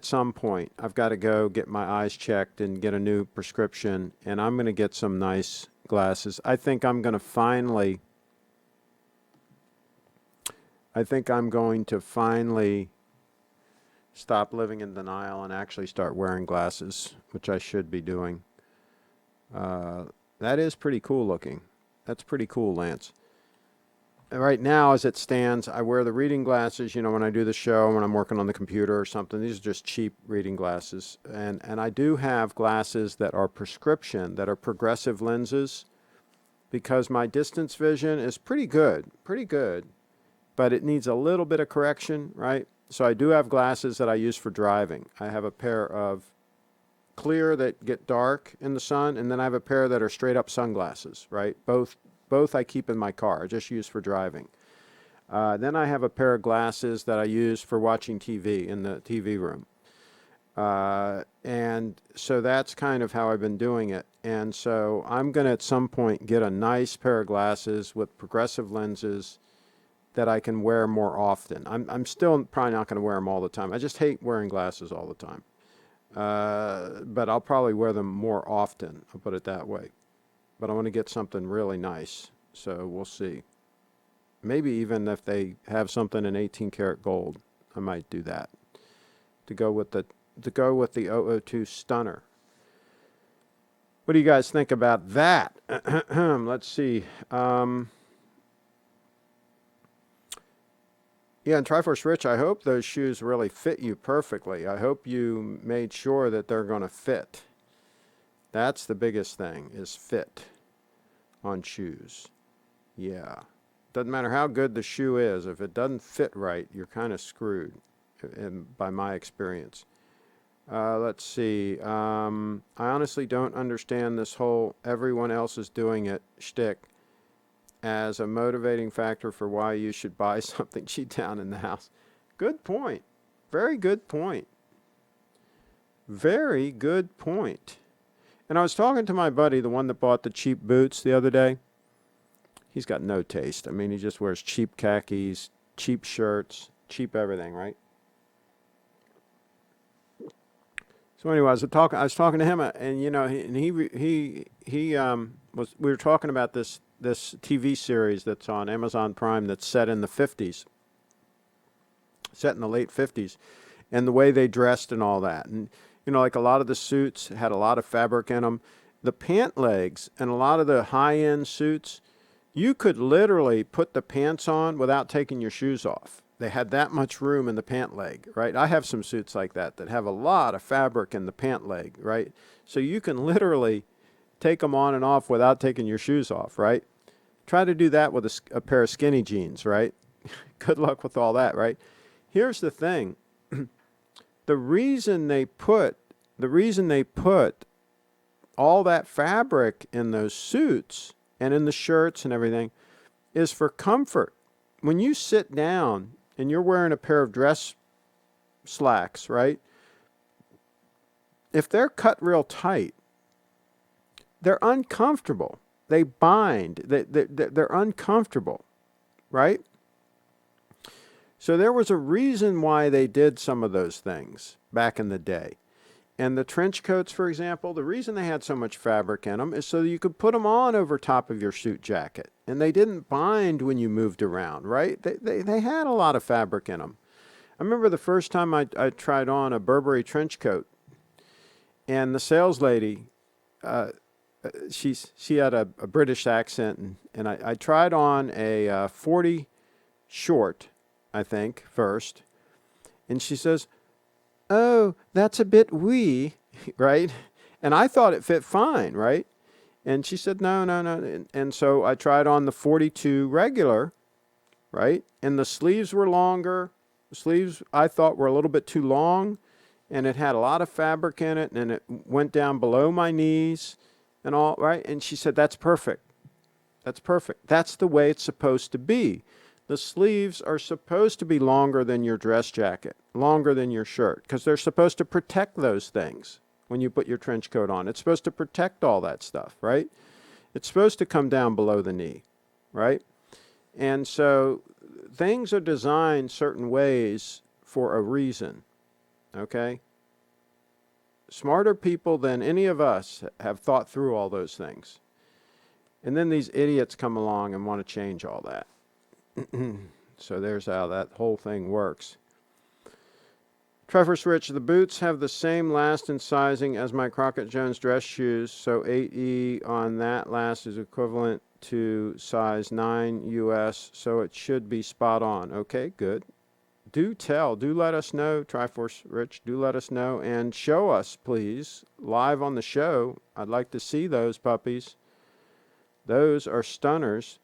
some point. I've got to go get my eyes checked and get a new prescription, and I'm going to get some nice glasses. I think I'm going to finally stop living in denial and actually start wearing glasses, which I should be doing. That is pretty cool looking. That's pretty cool, Lance. Right now, as it stands, I wear the reading glasses, when I do the show, when I'm working on the computer or something. These are just cheap reading glasses. And I do have glasses that are prescription, that are progressive lenses, because my distance vision is pretty good, but it needs a little bit of correction, right? So I do have glasses that I use for driving. I have a pair of clear that get dark in the sun, and then I have a pair that are straight up sunglasses, right? Both I keep in my car. I just use for driving. Then I have a pair of glasses that I use for watching TV in the TV room. And so that's kind of how I've been doing it. And so I'm going to at some point get a nice pair of glasses with progressive lenses that I can wear more often. I'm still probably not going to wear them all the time. I just hate wearing glasses all the time. But I'll probably wear them more often, I'll put it that way. But I want to get something really nice, so we'll see. Maybe even if they have something in 18 karat gold, I might do that to go with the 002 Stunner. What do you guys think about that? Let's see. Yeah, and Triforce Rich, I hope those shoes really fit you perfectly. I hope you made sure that they're going to fit. That's the biggest thing, is fit on shoes. Yeah. Doesn't matter how good the shoe is. If it doesn't fit right, you're kind of screwed, by my experience. Let's see. I honestly don't understand this whole everyone else is doing it shtick as a motivating factor for why you should buy something cheap down in the house. Good point. Very good point. Very good point. And I was talking to my buddy, the one that bought the cheap boots the other day. He's got no taste. I mean, he just wears cheap khakis, cheap shirts, cheap everything, right? So anyway, I was talking to him, and he we were talking about this TV series that's on Amazon Prime that's set in the 50s, set in the late 50s, and the way they dressed and all that. And, you know, like a lot of the suits had a lot of fabric in them. The pant legs and a lot of the high-end suits, you could literally put the pants on without taking your shoes off. They had that much room in the pant leg, right? I have some suits like that have a lot of fabric in the pant leg, right? So you can literally take them on and off without taking your shoes off, right? Try to do that with a pair of skinny jeans, right? Good luck with all that, right? Here's the thing. The reason they put all that fabric in those suits and in the shirts and everything is for comfort. When you sit down and you're wearing a pair of dress slacks, right? If they're cut real tight, they're uncomfortable. They bind. They're uncomfortable, right? So there was a reason why they did some of those things back in the day. And the trench coats, for example, the reason they had so much fabric in them is so you could put them on over top of your suit jacket. And they didn't bind when you moved around, right? They had a lot of fabric in them. I remember the first time I tried on a Burberry trench coat, and the sales lady, she had a British accent, and I tried on a 40 short, I think, first. And she says, "Oh, that's a bit wee," right? And I thought it fit fine, right? And she said, no. And so I tried on the 42 regular, right? And the sleeves were longer. The sleeves, I thought, were a little bit too long. And it had a lot of fabric in it. And it went down below my knees and all, right? And she said, that's perfect. That's perfect. That's the way it's supposed to be. The sleeves are supposed to be longer than your dress jacket, longer than your shirt, because they're supposed to protect those things when you put your trench coat on. It's supposed to protect all that stuff, right? It's supposed to come down below the knee, right? And so things are designed certain ways for a reason, okay? Smarter people than any of us have thought through all those things. And then these idiots come along and want to change all that. So there's how that whole thing works. Trevor's Rich, the boots have the same last and sizing as my Crockett Jones dress shoes, so 8E on that last is equivalent to size 9 US, so it should be spot on. Okay, good. Do let us know, Triforce Rich, do let us know, and show us, please, live on the show. I'd like to see those puppies. Those are stunners.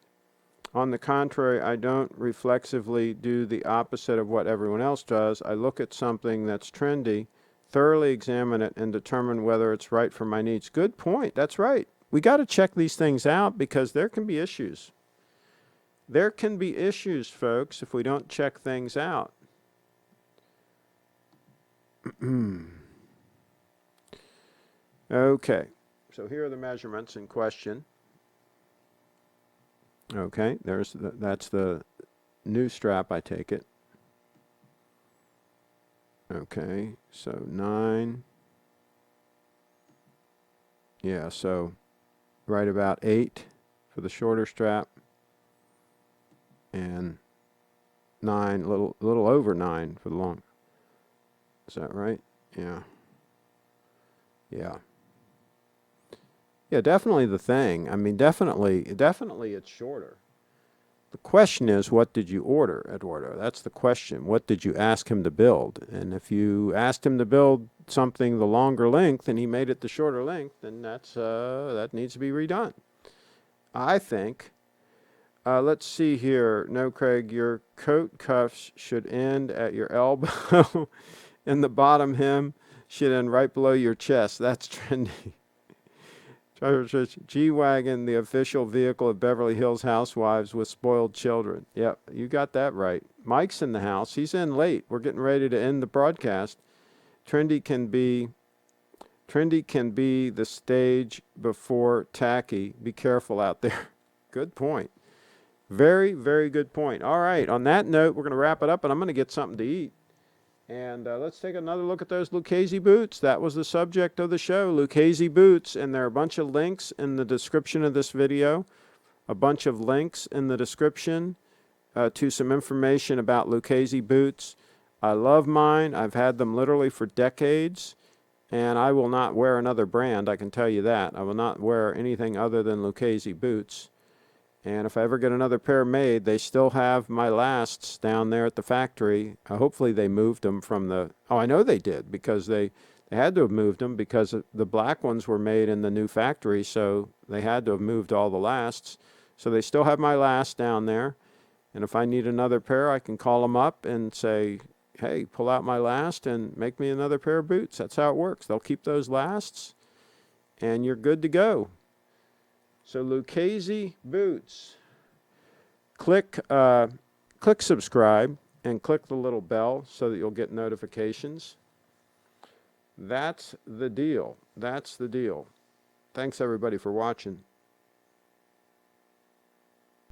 On the contrary, I don't reflexively do the opposite of what everyone else does. I look at something that's trendy, thoroughly examine it, and determine whether it's right for my needs. Good point. That's right. We got to check these things out because there can be issues. There can be issues, folks, if we don't check things out. Okay. So here are the measurements in question. Okay, that's the new strap, I take it. Okay, so 9. Yeah, so right about 8 for the shorter strap, and 9, little over 9 for the long. Is that right? Yeah. Yeah, definitely the thing. I mean, definitely it's shorter. The question is, what did you order, Eduardo? That's the question. What did you ask him to build? And if you asked him to build something the longer length and he made it the shorter length, then that needs to be redone, I think. Let's see here. No, Craig, your coat cuffs should end at your elbow and the bottom hem should end right below your chest. That's trendy. G-Wagon, the official vehicle of Beverly Hills Housewives with spoiled children. Yep, you got that right. Mike's in the house. He's in late. We're getting ready to end the broadcast. Trendy can be the stage before tacky. Be careful out there. Good point. Very, very good point. All right, on that note, we're going to wrap it up, and I'm going to get something to eat. And let's take another look at those Lucchese boots. That was the subject of the show, Lucchese boots. And there are a bunch of links in the description of this video, a bunch of links in the description to some information about Lucchese boots. I love mine. I've had them literally for decades, and I will not wear another brand, I can tell you that. I will not wear anything other than Lucchese boots. And if I ever get another pair made, they still have my lasts down there at the factory. Hopefully they moved them from the... Oh, I know they did, because they had to have moved them, because the black ones were made in the new factory, so they had to have moved all the lasts. So they still have my last down there. And if I need another pair, I can call them up and say, hey, pull out my last and make me another pair of boots. That's how it works. They'll keep those lasts, and you're good to go. So Lucchese boots. Click subscribe and click the little bell so that you'll get notifications. That's the deal. That's the deal. Thanks everybody for watching.